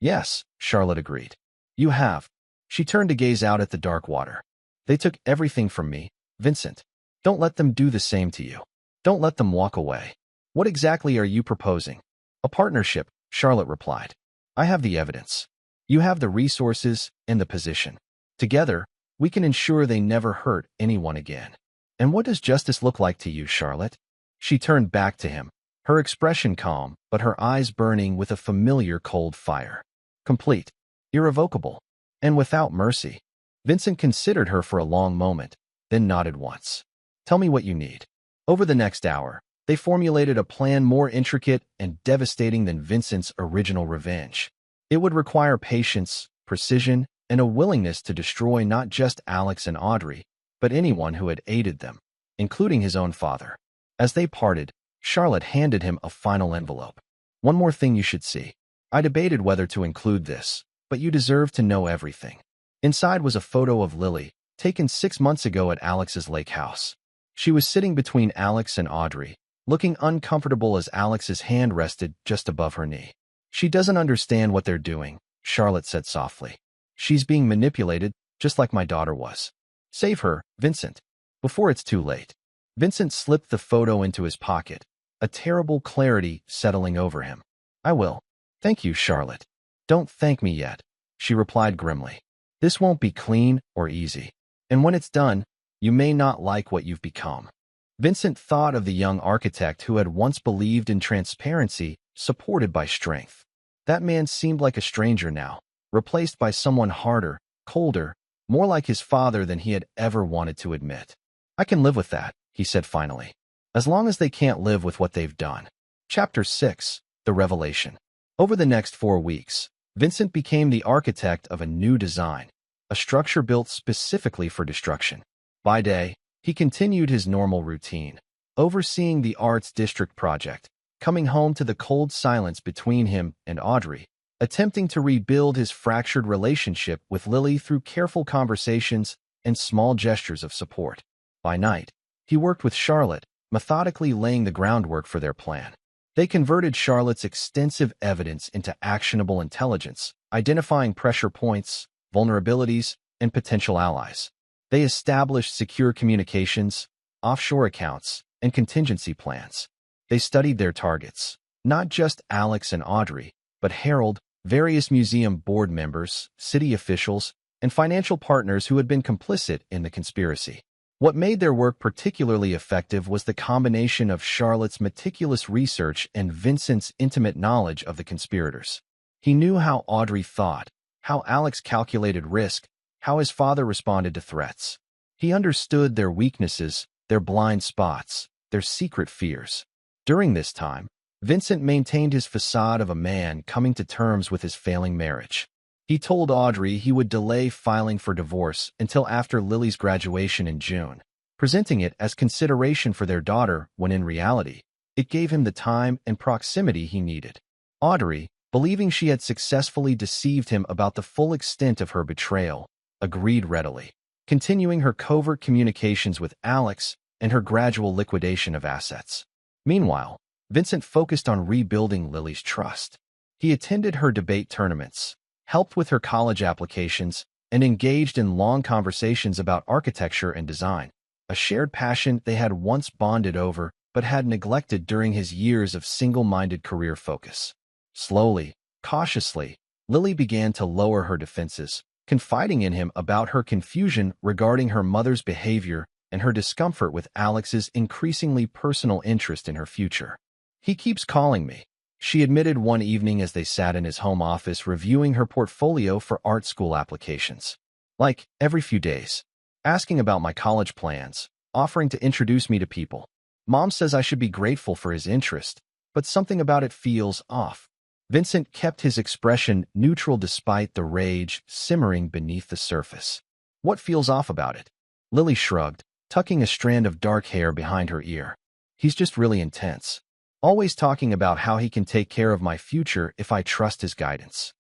"Yes," Charlotte agreed. "You have." She turned to gaze out at the dark water. "They took everything from me, Vincent. Don't let them do the same to you. Don't let them walk away." "What exactly are you proposing?" "A partnership," Charlotte replied. "I have the evidence. You have the resources and the position. Together, we can ensure they never hurt anyone again." "And what does justice look like to you, Charlotte?" She turned back to him, her expression calm, but her eyes burning with a familiar cold fire. "Complete, irrevocable, and without mercy." Vincent considered her for a long moment, then nodded once. "Tell me what you need." Over the next hour, they formulated a plan more intricate and devastating than Vincent's original revenge. It would require patience, precision, and a willingness to destroy not just Alex and Audrey, but anyone who had aided them, including his own father. As they parted, Charlotte handed him a final envelope. "One more thing you should see. I debated whether to include this, but you deserve to know everything." Inside was a photo of Lily, taken 6 months ago at Alex's lake house. She was sitting between Alex and Audrey, looking uncomfortable as Alex's hand rested just above her knee. "She doesn't understand what they're doing," Charlotte said softly. "She's being manipulated, just like my daughter was. Save her, Vincent, before it's too late." Vincent slipped the photo into his pocket, a terrible clarity settling over him. "I will. Thank you, Charlotte." "Don't thank me yet," she replied grimly. "This won't be clean or easy. And when it's done, you may not like what you've become." Vincent thought of the young architect who had once believed in transparency, supported by strength. That man seemed like a stranger now, replaced by someone harder, colder, more like his father than he had ever wanted to admit. "I can live with that," he said finally, "as long as they can't live with what they've done." Chapter 6. The Revelation. Over the next 4 weeks, Vincent became the architect of a new design, a structure built specifically for destruction. By day, he continued his normal routine, overseeing the Arts District project, coming home to the cold silence between him and Audrey, attempting to rebuild his fractured relationship with Lily through careful conversations and small gestures of support. By night, he worked with Charlotte, methodically laying the groundwork for their plan. They converted Charlotte's extensive evidence into actionable intelligence, identifying pressure points, vulnerabilities, and potential allies. They established secure communications, offshore accounts, and contingency plans. They studied their targets, not just Alex and Audrey, but Harold, various museum board members, city officials, and financial partners who had been complicit in the conspiracy. What made their work particularly effective was the combination of Charlotte's meticulous research and Vincent's intimate knowledge of the conspirators. He knew how Audrey thought, how Alex calculated risk, how his father responded to threats. He understood their weaknesses, their blind spots, their secret fears. During this time, Vincent maintained his facade of a man coming to terms with his failing marriage. He told Audrey he would delay filing for divorce until after Lily's graduation in June, presenting it as consideration for their daughter when in reality, it gave him the time and proximity he needed. Audrey, believing she had successfully deceived him about the full extent of her betrayal, agreed readily, continuing her covert communications with Alex and her gradual liquidation of assets. Meanwhile, Vincent focused on rebuilding Lily's trust. He attended her debate tournaments, helped with her college applications, and engaged in long conversations about architecture and design, a shared passion they had once bonded over but had neglected during his years of single-minded career focus. Slowly, cautiously, Lily began to lower her defenses, confiding in him about her confusion regarding her mother's behavior and her discomfort with Alex's increasingly personal interest in her future. "He keeps calling me," she admitted one evening as they sat in his home office reviewing her portfolio for art school applications. "Like, every few days. Asking about my college plans, offering to introduce me to people. Mom says I should be grateful for his interest, but something about it feels off." Vincent kept his expression neutral despite the rage simmering beneath the surface. "What feels off about it?" Lily shrugged, tucking a strand of dark hair behind her ear. "He's just really intense. Always talking about how he can take care of my future if I trust his guidance.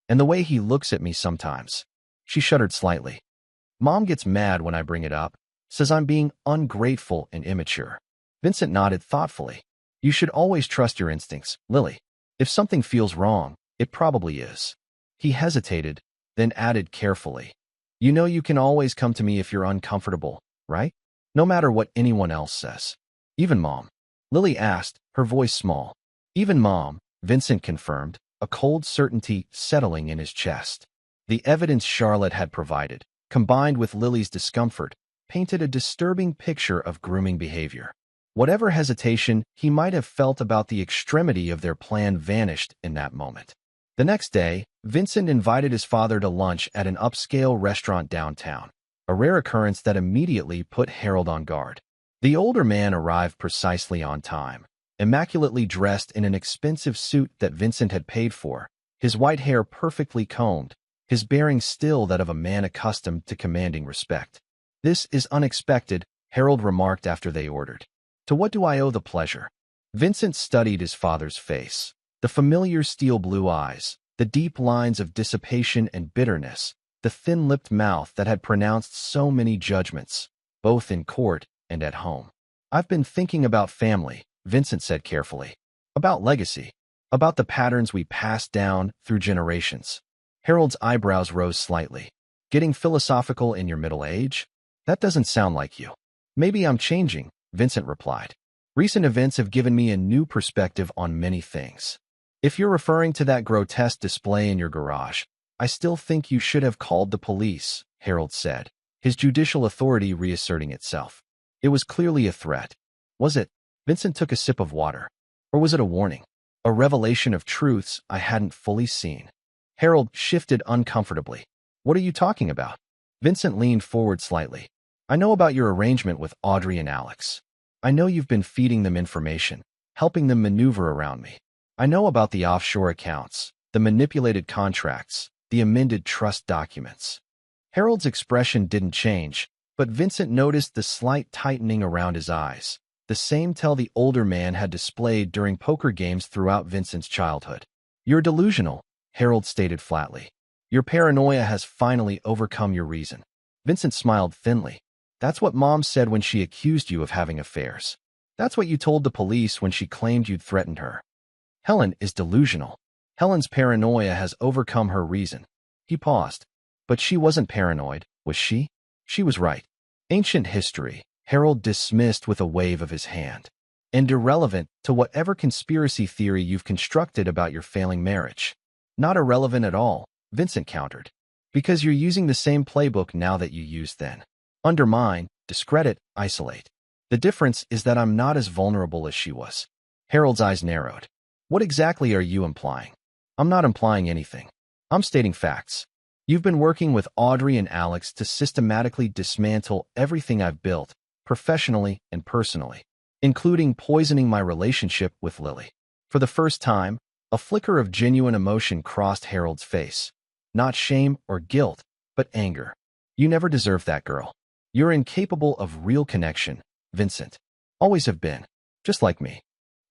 And the way he looks at me sometimes." She shuddered slightly. "Mom gets mad when I bring it up, says I'm being ungrateful and immature." Vincent nodded thoughtfully. "You should always trust your instincts, Lily. If something feels wrong, it probably is." He hesitated, then added carefully, "You know you can always come to me if you're uncomfortable, right? No matter what anyone else says. Even Mom?" Lily asked, her voice small. "Even Mom," Vincent confirmed, a cold certainty settling in his chest. The evidence Charlotte had provided, combined with Lily's discomfort, painted a disturbing picture of grooming behavior. Whatever hesitation he might have felt about the extremity of their plan vanished in that moment. The next day, Vincent invited his father to lunch at an upscale restaurant downtown, a rare occurrence that immediately put Harold on guard. The older man arrived precisely on time, immaculately dressed in an expensive suit that Vincent had paid for, his white hair perfectly combed, his bearing still that of a man accustomed to commanding respect. "This is unexpected," Harold remarked after they ordered. "To what do I owe the pleasure?" Vincent studied his father's face. The familiar steel blue eyes, the deep lines of dissipation and bitterness, the thin-lipped mouth that had pronounced so many judgments, both in court and at home. "I've been thinking about family," Vincent said carefully. "About legacy. About the patterns we pass down through generations." Harold's eyebrows rose slightly. "Getting philosophical in your middle age? That doesn't sound like you." "Maybe I'm changing," Vincent replied. "Recent events have given me a new perspective on many things. If you're referring to that grotesque display in your garage, I still think you should have called the police," Harold said, his judicial authority reasserting itself. "It was clearly a threat." "Was it?" Vincent took a sip of water. "Or was it a warning? A revelation of truths I hadn't fully seen?" Harold shifted uncomfortably. "What are you talking about?" Vincent leaned forward slightly. "I know about your arrangement with Audrey and Alex. I know you've been feeding them information, helping them maneuver around me. I know about the offshore accounts, the manipulated contracts, the amended trust documents." Harold's expression didn't change, but Vincent noticed the slight tightening around his eyes, the same tell the older man had displayed during poker games throughout Vincent's childhood. "You're delusional," Harold stated flatly. "Your paranoia has finally overcome your reason." Vincent smiled thinly. "That's what Mom said when she accused you of having affairs. That's what you told the police when she claimed you'd threatened her. Helen is delusional. Helen's paranoia has overcome her reason." He paused. "But she wasn't paranoid, was she?" "She was right. Ancient history," Harold dismissed with a wave of his hand. "And irrelevant to whatever conspiracy theory you've constructed about your failing marriage." "Not irrelevant at all," Vincent countered. "Because you're using the same playbook now that you used then. Undermine, discredit, isolate. The difference is that I'm not as vulnerable as she was." Harold's eyes narrowed. "What exactly are you implying?" "I'm not implying anything. I'm stating facts. You've been working with Audrey and Alex to systematically dismantle everything I've built, professionally and personally, including poisoning my relationship with Lily." For the first time, a flicker of genuine emotion crossed Harold's face. Not shame or guilt, but anger. "You never deserved that girl. You're incapable of real connection, Vincent. Always have been. Just like me."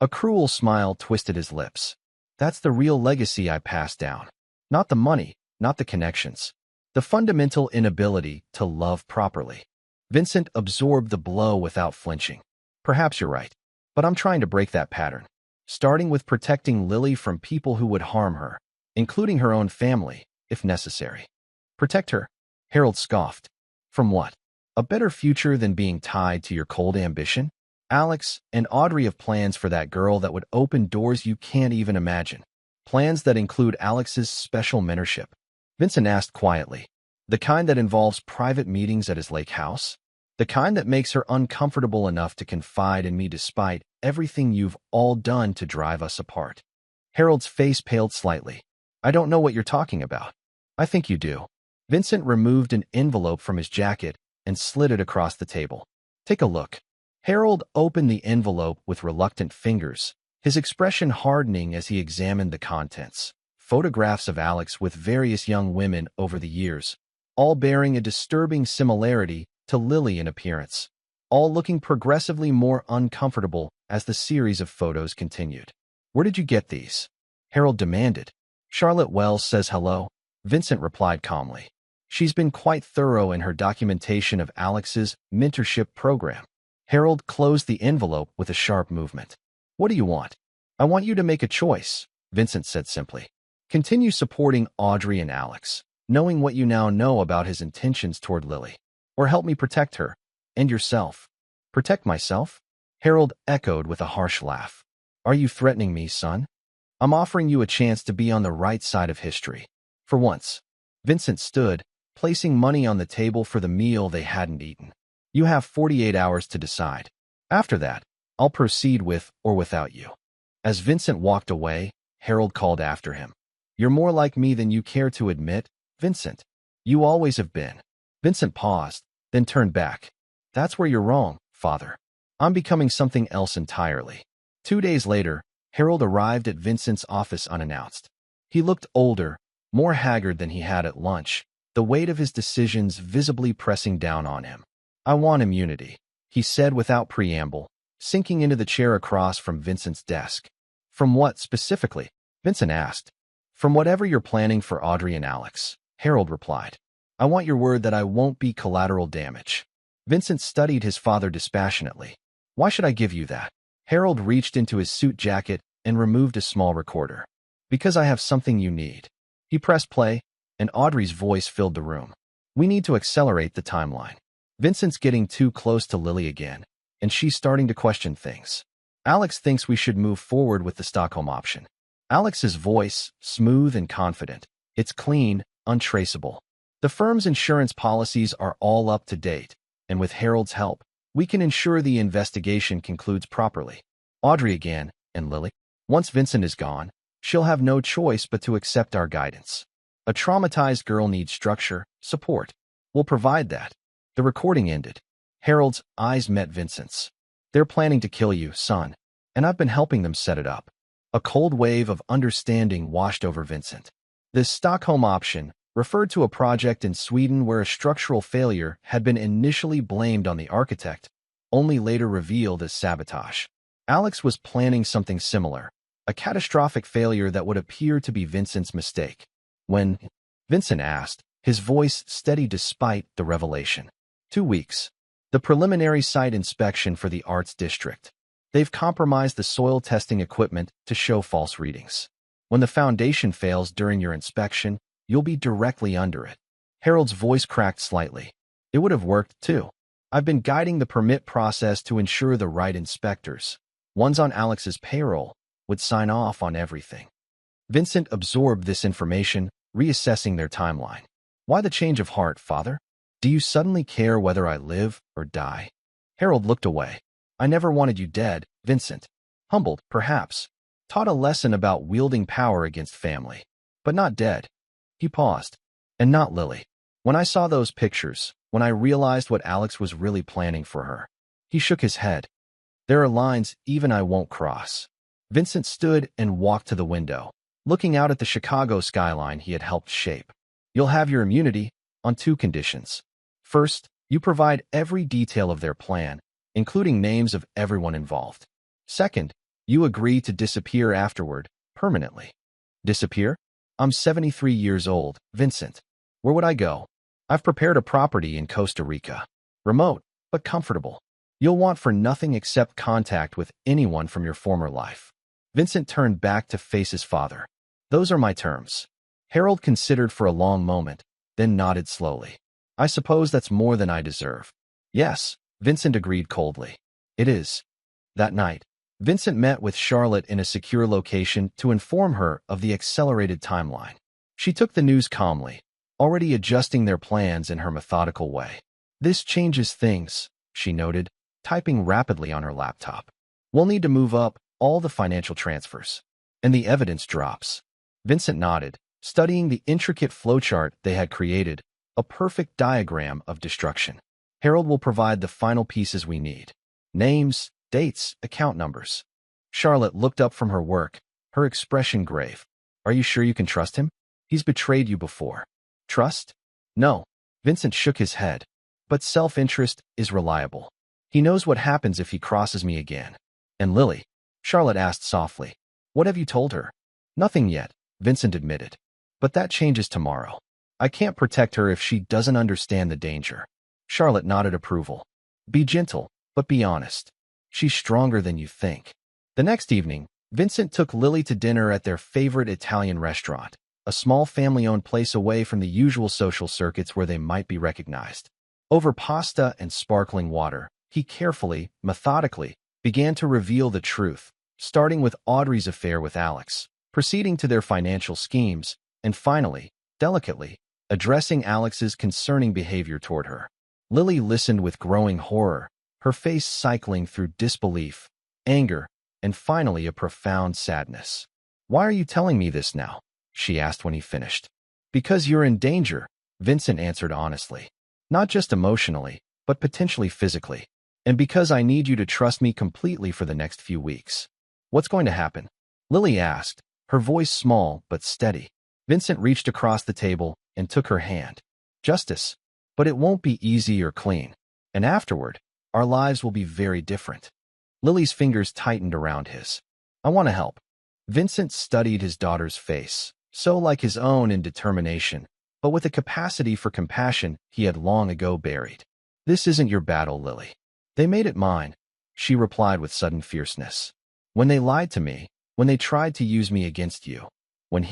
A cruel smile twisted his lips. "That's the real legacy I passed down. Not the money, not the connections. The fundamental inability to love properly." Vincent absorbed the blow without flinching. "Perhaps you're right, but I'm trying to break that pattern. Starting with protecting Lily from people who would harm her, including her own family, if necessary." "Protect her?" Harold scoffed. "From what? A better future than being tied to your cold ambition? Alex and Audrey have plans for that girl that would open doors you can't even imagine. Plans that include Alex's special mentorship." Vincent asked quietly. "The kind that involves private meetings at his lake house? The kind that makes her uncomfortable enough to confide in me despite everything you've all done to drive us apart?" Harold's face paled slightly. "I don't know what you're talking about." "I think you do." Vincent removed an envelope from his jacket and slid it across the table. "Take a look." Harold opened the envelope with reluctant fingers, his expression hardening as he examined the contents. Photographs of Alex with various young women over the years, all bearing a disturbing similarity to Lily in appearance, all looking progressively more uncomfortable as the series of photos continued. "Where did you get these?" Harold demanded. "Charlotte Wells says hello," Vincent replied calmly. "She's been quite thorough in her documentation of Alex's mentorship program." Harold closed the envelope with a sharp movement. "What do you want?" "I want you to make a choice," Vincent said simply. "Continue supporting Audrey and Alex, knowing what you now know about his intentions toward Lily, or help me protect her, and yourself." "Protect myself?" Harold echoed with a harsh laugh. "Are you threatening me, son? I'm offering you a chance to be on the right side of history. For once." Vincent stood, placing money on the table for the meal they hadn't eaten. "You have 48 hours to decide. After that, I'll proceed with or without you." As Vincent walked away, Harold called after him. "You're more like me than you care to admit, Vincent. You always have been." Vincent paused, then turned back. "That's where you're wrong, Father. I'm becoming something else entirely." 2 days later, Harold arrived at Vincent's office unannounced. He looked older, more haggard than he had at lunch, the weight of his decisions visibly pressing down on him. "I want immunity," he said without preamble, sinking into the chair across from Vincent's desk. "From what specifically?" Vincent asked. "From whatever you're planning for Audrey and Alex," Harold replied. "I want your word that I won't be collateral damage." Vincent studied his father dispassionately. "Why should I give you that?" Harold reached into his suit jacket and removed a small recorder. "Because I have something you need." He pressed play, and Audrey's voice filled the room. "We need to accelerate the timeline. Vincent's getting too close to Lily again, and she's starting to question things. Alex thinks we should move forward with the Stockholm option." Alex's voice, smooth and confident. "It's clean, untraceable. The firm's insurance policies are all up to date, and with Harold's help, we can ensure the investigation concludes properly." Audrey again, and Lily. "Once Vincent is gone, she'll have no choice but to accept our guidance. A traumatized girl needs structure, support. We'll provide that." The recording ended. Harold's eyes met Vincent's. "They're planning to kill you, son, and I've been helping them set it up." A cold wave of understanding washed over Vincent. This Stockholm option referred to a project in Sweden where a structural failure had been initially blamed on the architect, only later revealed as sabotage. Alex was planning something similar, a catastrophic failure that would appear to be Vincent's mistake. "When?" Vincent asked, his voice steady despite the revelation. 2 weeks. The preliminary site inspection for the arts district. They've compromised the soil testing equipment to show false readings. When the foundation fails during your inspection, you'll be directly under it. Harold's voice cracked slightly. "It would have worked, too. I've been guiding the permit process to ensure the right inspectors, ones on Alex's payroll, would sign off on everything." Vincent absorbed this information, reassessing their timeline. "Why the change of heart, father? Do you suddenly care whether I live or die?" Harold looked away. "I never wanted you dead, Vincent. Humbled, perhaps. Taught a lesson about wielding power against family. But not dead." He paused. "And not Lily. When I saw those pictures, when I realized what Alex was really planning for her." He shook his head. "There are lines even I won't cross." Vincent stood and walked to the window, looking out at the Chicago skyline he had helped shape. "You'll have your immunity on 2 conditions. First, you provide every detail of their plan, including names of everyone involved. Second, you agree to disappear afterward, permanently." "Disappear? I'm 73 years old, Vincent. Where would I go? I've prepared a property in Costa Rica. Remote, but comfortable. You'll want for nothing except contact with anyone from your former life." Vincent turned back to face his father. "Those are my terms." Harold considered for a long moment, then nodded slowly. "I suppose that's more than I deserve." "Yes," Vincent agreed coldly. "It is." That night, Vincent met with Charlotte in a secure location to inform her of the accelerated timeline. She took the news calmly, already adjusting their plans in her methodical way. "This changes things," she noted, typing rapidly on her laptop. "We'll need to move up all the financial transfers. And the evidence drops." Vincent nodded, studying the intricate flowchart they had created, a perfect diagram of destruction. "Harold will provide the final pieces we need. Names, dates, account numbers." Charlotte looked up from her work, her expression grave. "Are you sure you can trust him? He's betrayed you before." "Trust? No." Vincent shook his head. "But self-interest is reliable. He knows what happens if he crosses me again." "And Lily?" Charlotte asked softly. "What have you told her?" "Nothing yet," Vincent admitted. "But that changes tomorrow. I can't protect her if she doesn't understand the danger." Charlotte nodded approval. "Be gentle, but be honest. She's stronger than you think." The next evening, Vincent took Lily to dinner at their favorite Italian restaurant, a small family-owned place away from the usual social circuits where they might be recognized. Over pasta and sparkling water, he carefully, methodically, began to reveal the truth, starting with Audrey's affair with Alex, proceeding to their financial schemes, and finally, delicately, addressing Alex's concerning behavior toward her. Lily listened with growing horror, her face cycling through disbelief, anger, and finally a profound sadness. "Why are you telling me this now?" she asked when he finished. "Because you're in danger," Vincent answered honestly. "Not just emotionally, but potentially physically. And because I need you to trust me completely for the next few weeks." "What's going to happen?" Lily asked, her voice small but steady. Vincent reached across the table and took her hand. Justice. But it won't be easy or clean. And afterward, our lives will be very different. Lily's fingers tightened around his. I want to help. Vincent studied his daughter's face, so like his own in determination, but with a capacity for compassion he had long ago buried. This isn't your battle, Lily. They made it mine, she replied with sudden fierceness. When they lied to me, when they tried to use me against you, when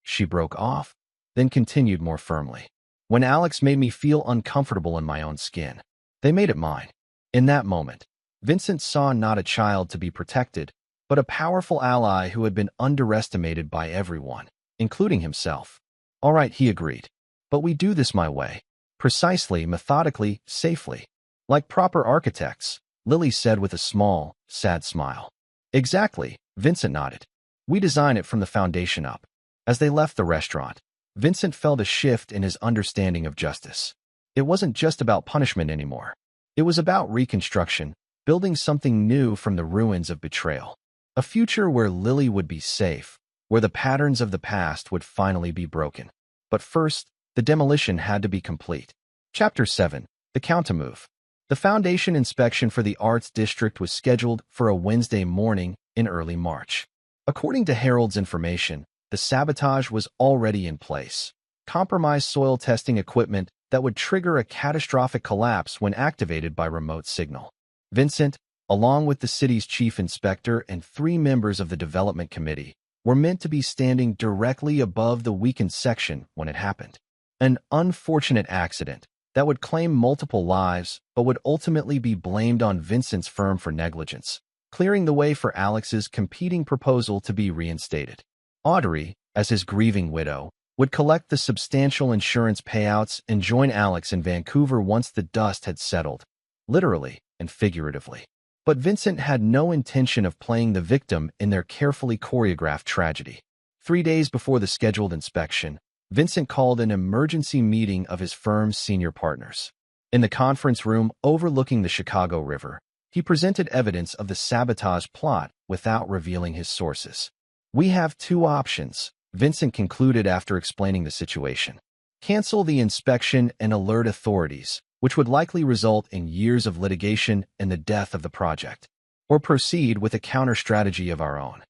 she broke off, then continued more firmly. When Alex made me feel uncomfortable in my own skin, they made it mine. In that moment, Vincent saw not a child to be protected, but a powerful ally who had been underestimated by everyone, including himself. All right, he agreed. But we do this my way. Precisely, methodically, safely. Like proper architects, Lily said with a small, sad smile. Exactly, Vincent nodded. We design it from the foundation up. As they left the restaurant, Vincent felt a shift in his understanding of justice. It wasn't just about punishment anymore. It was about reconstruction, building something new from the ruins of betrayal. A future where Lily would be safe, where the patterns of the past would finally be broken. But first, the demolition had to be complete. Chapter 7. The Countermove. The foundation inspection for the Arts District was scheduled for a Wednesday morning in early March. According to Harold's information, the sabotage was already in place. Compromised soil testing equipment that would trigger a catastrophic collapse when activated by remote signal. Vincent, along with the city's chief inspector and 3 members of the development committee, were meant to be standing directly above the weakened section when it happened. An unfortunate accident that would claim multiple lives but would ultimately be blamed on Vincent's firm for negligence, clearing the way for Alex's competing proposal to be reinstated. Audrey, as his grieving widow, would collect the substantial insurance payouts and join Alex in Vancouver once the dust had settled, literally and figuratively. But Vincent had no intention of playing the victim in their carefully choreographed tragedy. 3 days before the scheduled inspection, Vincent called an emergency meeting of his firm's senior partners. In the conference room overlooking the Chicago River, he presented evidence of the sabotage plot without revealing his sources. We have 2 options, Vincent concluded after explaining the situation. Cancel the inspection and alert authorities, which would likely result in years of litigation and the death of the project, or proceed with a counter-strategy of our own.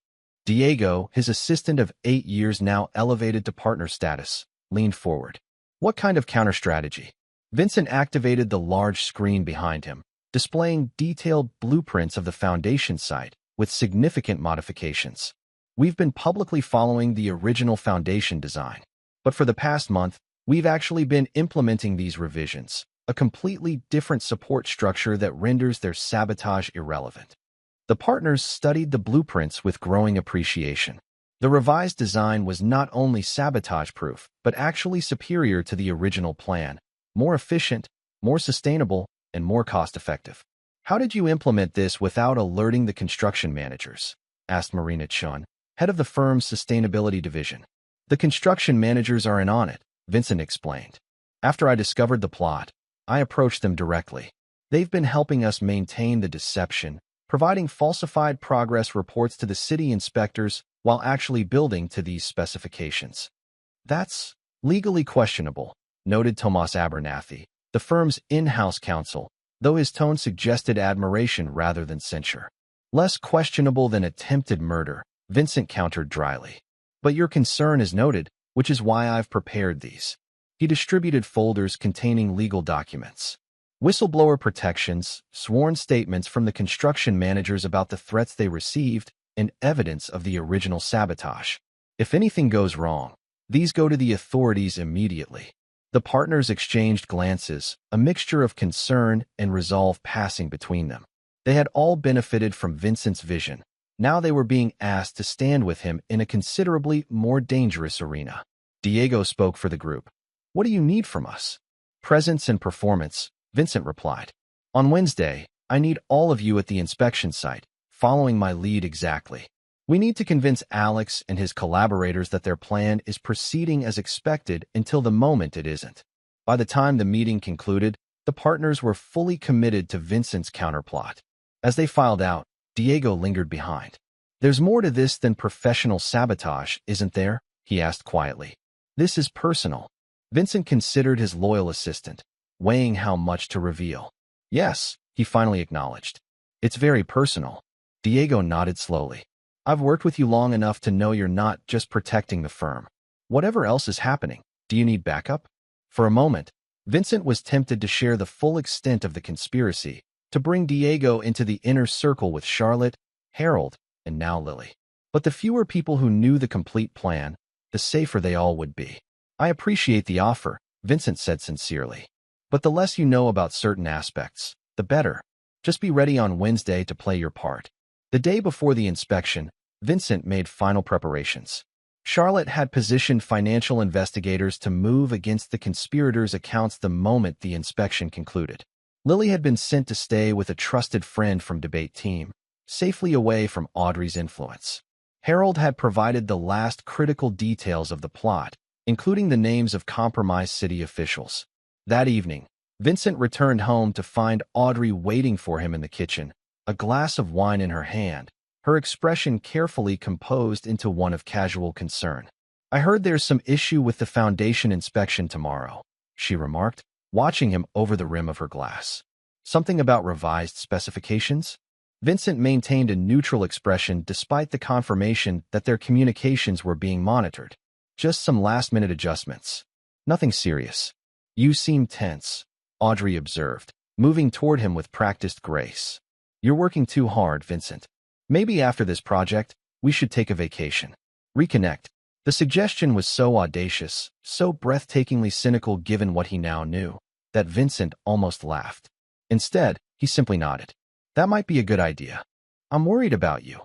Diego, his assistant of 8 years now elevated to partner status, leaned forward. What kind of counter-strategy? Vincent activated the large screen behind him, displaying detailed blueprints of the foundation site with significant modifications. We've been publicly following the original foundation design, but for the past month, we've actually been implementing these revisions, a completely different support structure that renders their sabotage irrelevant. The partners studied the blueprints with growing appreciation. The revised design was not only sabotage-proof, but actually superior to the original plan, more efficient, more sustainable, and more cost-effective. How did you implement this without alerting the construction managers? Asked Marina Chun, head of the firm's sustainability division. The construction managers are in on it, Vincent explained. After I discovered the plot, I approached them directly. They've been helping us maintain the deception, providing falsified progress reports to the city inspectors while actually building to these specifications. That's legally questionable, noted Tomas Abernathy, the firm's in-house counsel, though his tone suggested admiration rather than censure. Less questionable than attempted murder, Vincent countered dryly. But your concern is noted, which is why I've prepared these. He distributed folders containing legal documents. Whistleblower protections, sworn statements from the construction managers about the threats they received, and evidence of the original sabotage. If anything goes wrong, these go to the authorities immediately. The partners exchanged glances, a mixture of concern and resolve passing between them. They had all benefited from Vincent's vision. Now they were being asked to stand with him in a considerably more dangerous arena. Diego spoke for the group. What do you need from us? Presence and performance, Vincent replied. On Wednesday, I need all of you at the inspection site, following my lead exactly. We need to convince Alex and his collaborators that their plan is proceeding as expected until the moment it isn't. By the time the meeting concluded, the partners were fully committed to Vincent's counterplot. As they filed out, Diego lingered behind. There's more to this than professional sabotage, isn't there? he asked quietly. This is personal. Vincent considered his loyal assistant, weighing how much to reveal. Yes, he finally acknowledged. It's very personal. Diego nodded slowly. I've worked with you long enough to know you're not just protecting the firm. Whatever else is happening, do you need backup? For a moment, Vincent was tempted to share the full extent of the conspiracy, to bring Diego into the inner circle with Charlotte, Harold, and now Lily. But the fewer people who knew the complete plan, the safer they all would be. I appreciate the offer, Vincent said sincerely. But the less you know about certain aspects, the better. Just be ready on Wednesday to play your part. The day before the inspection, Vincent made final preparations. Charlotte had positioned financial investigators to move against the conspirators' accounts the moment the inspection concluded. Lily had been sent to stay with a trusted friend from debate team, safely away from Audrey's influence. Harold had provided the last critical details of the plot, including the names of compromised city officials. That evening, Vincent returned home to find Audrey waiting for him in the kitchen, a glass of wine in her hand, her expression carefully composed into one of casual concern. I heard there's some issue with the foundation inspection tomorrow, she remarked, watching him over the rim of her glass. Something about revised specifications? Vincent maintained a neutral expression despite the confirmation that their communications were being monitored. Just some last-minute adjustments. Nothing serious. You seem tense, Audrey observed, moving toward him with practiced grace. You're working too hard, Vincent. Maybe after this project, we should take a vacation. Reconnect. The suggestion was so audacious, so breathtakingly cynical given what he now knew, that Vincent almost laughed. Instead, he simply nodded. That might be a good idea. I'm worried about you,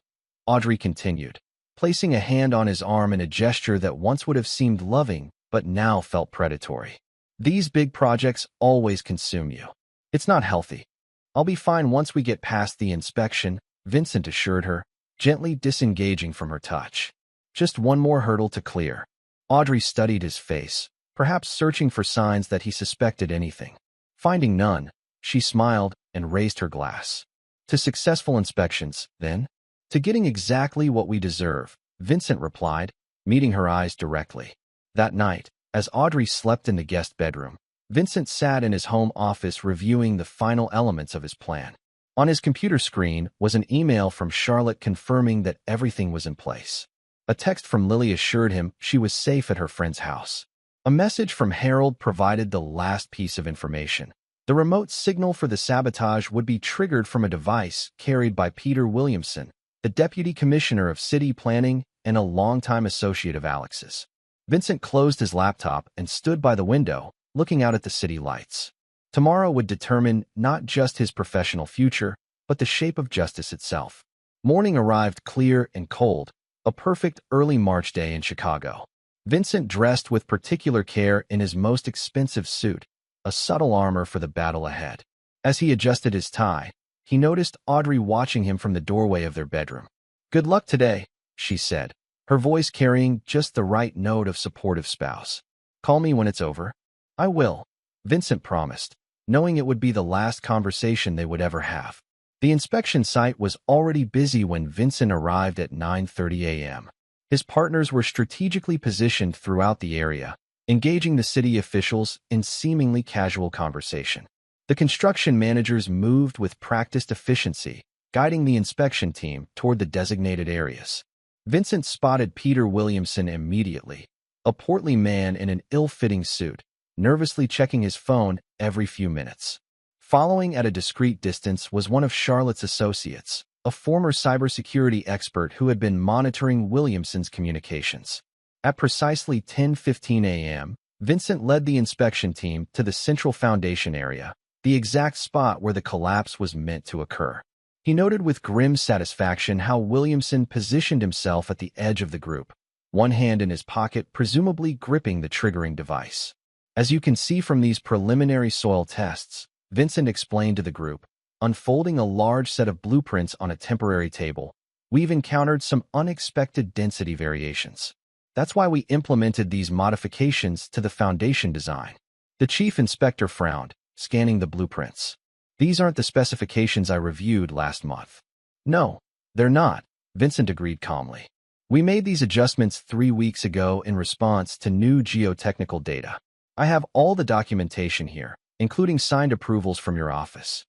Audrey continued, placing a hand on his arm in a gesture that once would have seemed loving, but now felt predatory. These big projects always consume you. It's not healthy. I'll be fine once we get past the inspection, Vincent assured her, gently disengaging from her touch. Just one more hurdle to clear. Audrey studied his face, perhaps searching for signs that he suspected anything. Finding none, she smiled and raised her glass. To successful inspections, then? To getting exactly what we deserve, Vincent replied, meeting her eyes directly. That night, as Audrey slept in the guest bedroom, Vincent sat in his home office reviewing the final elements of his plan. On his computer screen was an email from Charlotte confirming that everything was in place. A text from Lily assured him she was safe at her friend's house. A message from Harold provided the last piece of information. The remote signal for the sabotage would be triggered from a device carried by Peter Williamson, the Deputy Commissioner of City Planning and a longtime associate of Alex's. Vincent closed his laptop and stood by the window, looking out at the city lights. Tomorrow would determine not just his professional future, but the shape of justice itself. Morning arrived clear and cold, a perfect early March day in Chicago. Vincent dressed with particular care in his most expensive suit, a subtle armor for the battle ahead. As he adjusted his tie, he noticed Audrey watching him from the doorway of their bedroom. "Good luck today," she said, her voice carrying just the right note of supportive spouse. "Call me when it's over." "I will," Vincent promised, knowing it would be the last conversation they would ever have. The inspection site was already busy when Vincent arrived at 9:30 a.m. His partners were strategically positioned throughout the area, engaging the city officials in seemingly casual conversation. The construction managers moved with practiced efficiency, guiding the inspection team toward the designated areas. Vincent spotted Peter Williamson immediately, a portly man in an ill-fitting suit, nervously checking his phone every few minutes. Following at a discreet distance was one of Charlotte's associates, a former cybersecurity expert who had been monitoring Williamson's communications. At precisely 10:15 a.m., Vincent led the inspection team to the central foundation area, the exact spot where the collapse was meant to occur. He noted with grim satisfaction how Williamson positioned himself at the edge of the group, one hand in his pocket presumably gripping the triggering device. "As you can see from these preliminary soil tests," Vincent explained to the group, unfolding a large set of blueprints on a temporary table, "we've encountered some unexpected density variations. That's why we implemented these modifications to the foundation design." The chief inspector frowned, scanning the blueprints. "These aren't the specifications I reviewed last month." "No, they're not," Vincent agreed calmly. We made these adjustments 3 weeks ago in response to new geotechnical data. I have all the documentation here, including signed approvals from your office.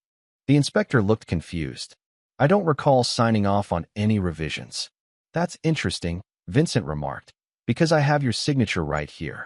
The inspector looked confused. I don't recall signing off on any revisions. That's interesting, Vincent remarked, because I have your signature right here.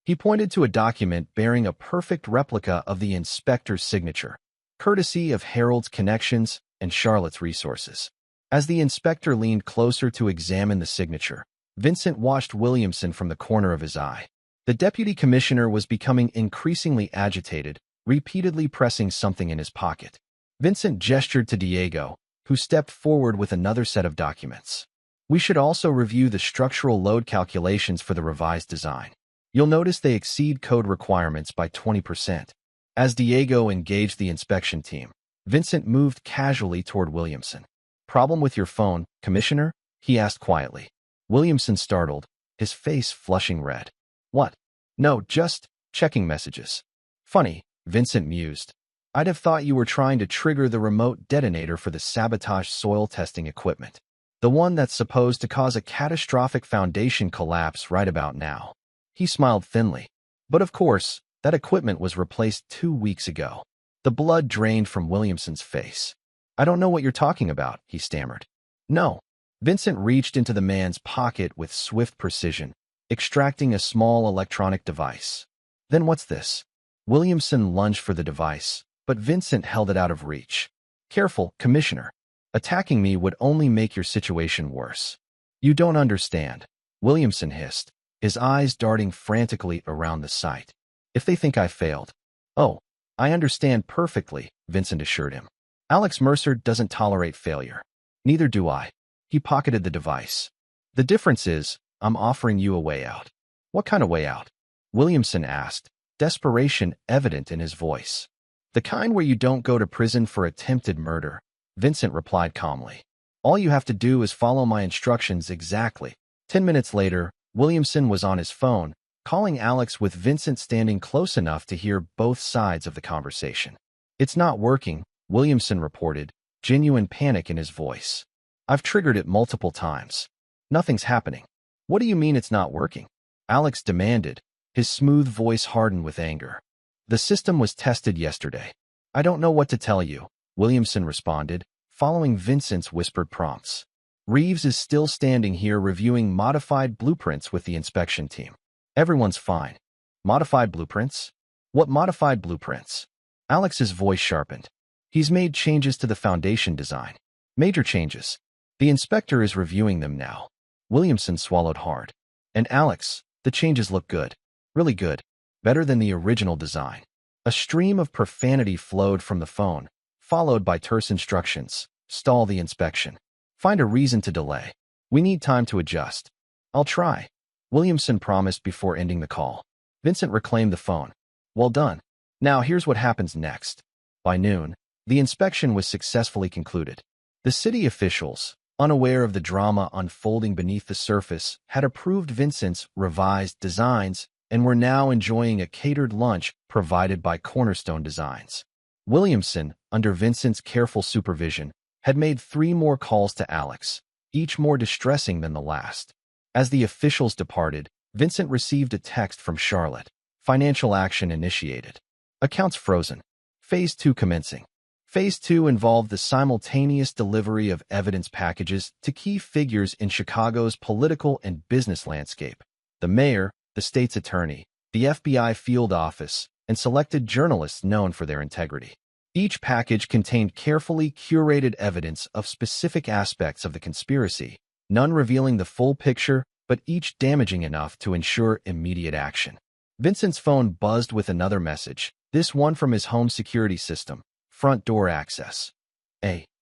He pointed to a document bearing a perfect replica of the inspector's signature, courtesy of Harold's Connections and Charlotte's Resources. As the inspector leaned closer to examine the signature, Vincent watched Williamson from the corner of his eye. The deputy commissioner was becoming increasingly agitated, repeatedly pressing something in his pocket. Vincent gestured to Diego, who stepped forward with another set of documents. We should also review the structural load calculations for the revised design. You'll notice they exceed code requirements by 20%. As Diego engaged the inspection team, Vincent moved casually toward Williamson. Problem with your phone, Commissioner? He asked quietly. Williamson startled, his face flushing red. What? No, just checking messages. Funny, Vincent mused. I'd have thought you were trying to trigger the remote detonator for the sabotage soil testing equipment. The one that's supposed to cause a catastrophic foundation collapse right about now. He smiled thinly. But of course, that equipment was replaced 2 weeks ago. The blood drained from Williamson's face. I don't know what you're talking about, he stammered. No. Vincent reached into the man's pocket with swift precision, extracting a small electronic device. Then what's this? Williamson lunged for the device, but Vincent held it out of reach. Careful, Commissioner. Attacking me would only make your situation worse. You don't understand, Williamson hissed, his eyes darting frantically around the site. If they think I failed. Oh, I understand perfectly, Vincent assured him. Alex Mercer doesn't tolerate failure. Neither do I. He pocketed the device. The difference is, I'm offering you a way out. What kind of way out? Williamson asked, desperation evident in his voice. The kind where you don't go to prison for attempted murder, Vincent replied calmly. All you have to do is follow my instructions exactly. 10 minutes later, Williamson was on his phone, calling Alex with Vincent standing close enough to hear both sides of the conversation. It's not working, Williamson reported, genuine panic in his voice. I've triggered it multiple times. Nothing's happening. What do you mean it's not working? Alex demanded, his smooth voice hardened with anger. The system was tested yesterday. I don't know what to tell you, Williamson responded, following Vincent's whispered prompts. Reeves is still standing here reviewing modified blueprints with the inspection team. Everyone's fine. Modified blueprints? What modified blueprints? Alex's voice sharpened. He's made changes to the foundation design. Major changes. The inspector is reviewing them now. Williamson swallowed hard. And Alex, the changes look good. Really good. Better than the original design. A stream of profanity flowed from the phone, followed by terse instructions. Stall the inspection. Find a reason to delay. We need time to adjust. I'll try, Williamson promised before ending the call. Vincent reclaimed the phone. Well done. Now here's what happens next. By noon, the inspection was successfully concluded. The city officials, unaware of the drama unfolding beneath the surface, had approved Vincent's revised designs and were now enjoying a catered lunch provided by Cornerstone Designs. Williamson, under Vincent's careful supervision, had made 3 more calls to Alex, each more distressing than the last. As the officials departed, Vincent received a text from Charlotte. Financial action initiated. Accounts frozen. Phase 2 commencing. Phase 2 involved the simultaneous delivery of evidence packages to key figures in Chicago's political and business landscape. The mayor, the state's attorney, the FBI field office, and selected journalists known for their integrity. Each package contained carefully curated evidence of specific aspects of the conspiracy, none revealing the full picture, but each damaging enough to ensure immediate action. Vincent's phone buzzed with another message, this one from his home security system, front door access.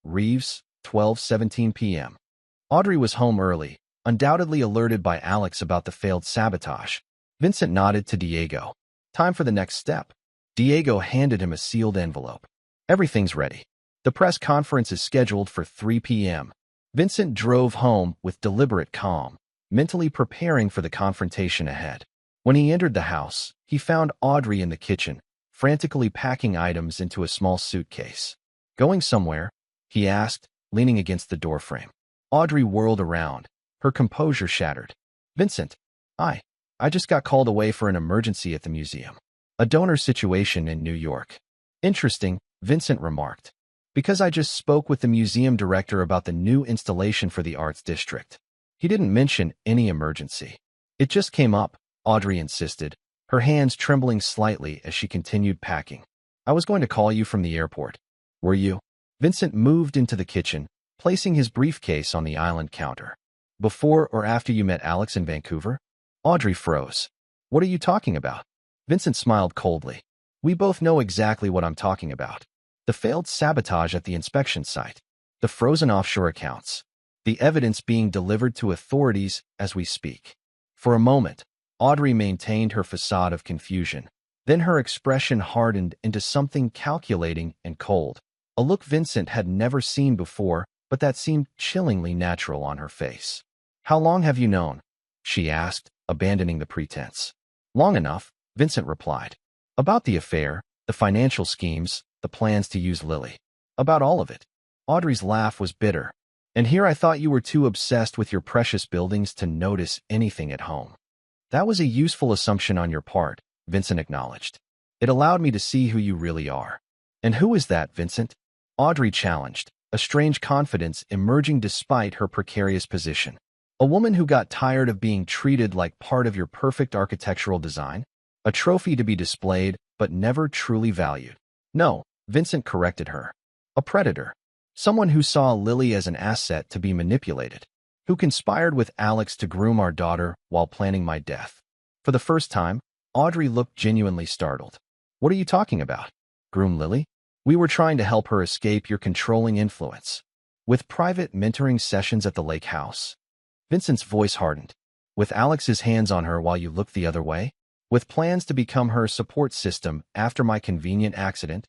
Reeves, 12:17 p.m. Audrey was home early, undoubtedly alerted by Alex about the failed sabotage. Vincent nodded to Diego. Time for the next step. Diego handed him a sealed envelope. Everything's ready. The press conference is scheduled for 3 p.m. Vincent drove home with deliberate calm, mentally preparing for the confrontation ahead. When he entered the house, he found Audrey in the kitchen, frantically packing items into a small suitcase. Going somewhere? He asked, leaning against the doorframe. Audrey whirled around, Her composure shattered. Vincent, I just got called away for an emergency at the museum. A donor situation in New York. Interesting, Vincent remarked. Because I just spoke with the museum director about the new installation for the arts district. He didn't mention any emergency. It just came up, Audrey insisted, her hands trembling slightly as she continued packing. I was going to call you from the airport. Were you? Vincent moved into the kitchen, placing his briefcase on the island counter. Before or after you met Alex in Vancouver? Audrey froze. What are you talking about? Vincent smiled coldly. We both know exactly what I'm talking about. The failed sabotage at the inspection site. The frozen offshore accounts. The evidence being delivered to authorities as we speak. For a moment, Audrey maintained her facade of confusion. Then her expression hardened into something calculating and cold. A look Vincent had never seen before, but that seemed chillingly natural on her face. How long have you known? She asked, abandoning the pretense. Long enough, Vincent replied. About the affair, the financial schemes, the plans to use Lily. About all of it. Audrey's laugh was bitter. And here I thought you were too obsessed with your precious buildings to notice anything at home. That was a useful assumption on your part, Vincent acknowledged. It allowed me to see who you really are. And who is that, Vincent? Audrey challenged, a strange confidence emerging despite her precarious position. A woman who got tired of being treated like part of your perfect architectural design? A trophy to be displayed, but never truly valued. No, Vincent corrected her. A predator. Someone who saw Lily as an asset to be manipulated. Who conspired with Alex to groom our daughter while planning my death. For the first time, Audrey looked genuinely startled. What are you talking about? Groom Lily? We were trying to help her escape your controlling influence. With private mentoring sessions at the lake house. Vincent's voice hardened. With Alex's hands on her while you looked the other way? With plans to become her support system after my convenient accident?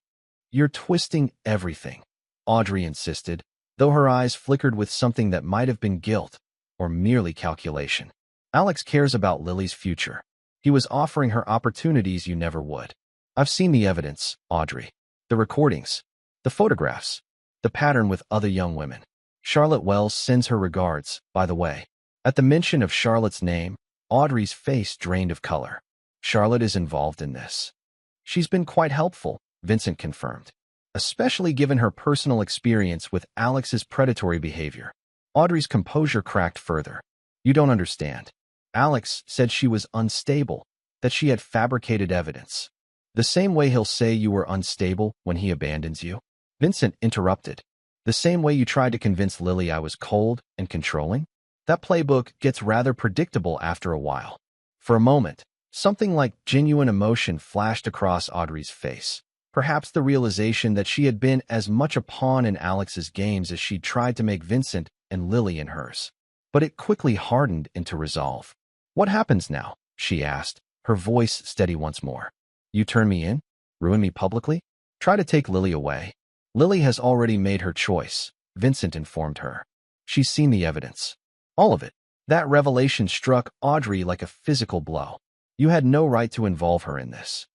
You're twisting everything, Audrey insisted, though her eyes flickered with something that might have been guilt or merely calculation. Alex cares about Lily's future. He was offering her opportunities you never would. I've seen the evidence, Audrey. The recordings. The photographs. The pattern with other young women. Charlotte Wells sends her regards, by the way. At the mention of Charlotte's name, Audrey's face drained of color. Charlotte is involved in this. She's been quite helpful, Vincent confirmed. Especially given her personal experience with Alex's predatory behavior. Audrey's composure cracked further. You don't understand. Alex said she was unstable, that she had fabricated evidence. The same way he'll say you were unstable when he abandons you? Vincent interrupted. The same way you tried to convince Lily I was cold and controlling? That playbook gets rather predictable after a while. For a moment, something like genuine emotion flashed across Audrey's face. Perhaps the realization that she had been as much a pawn in Alex's games as she'd tried to make Vincent and Lily in hers. But it quickly hardened into resolve. What happens now? She asked, her voice steady once more. You turn me in? Ruin me publicly? Try to take Lily away? Lily has already made her choice, Vincent informed her. She's seen the evidence. All of it. That revelation struck Audrey like a physical blow. You had no right to involve her in this.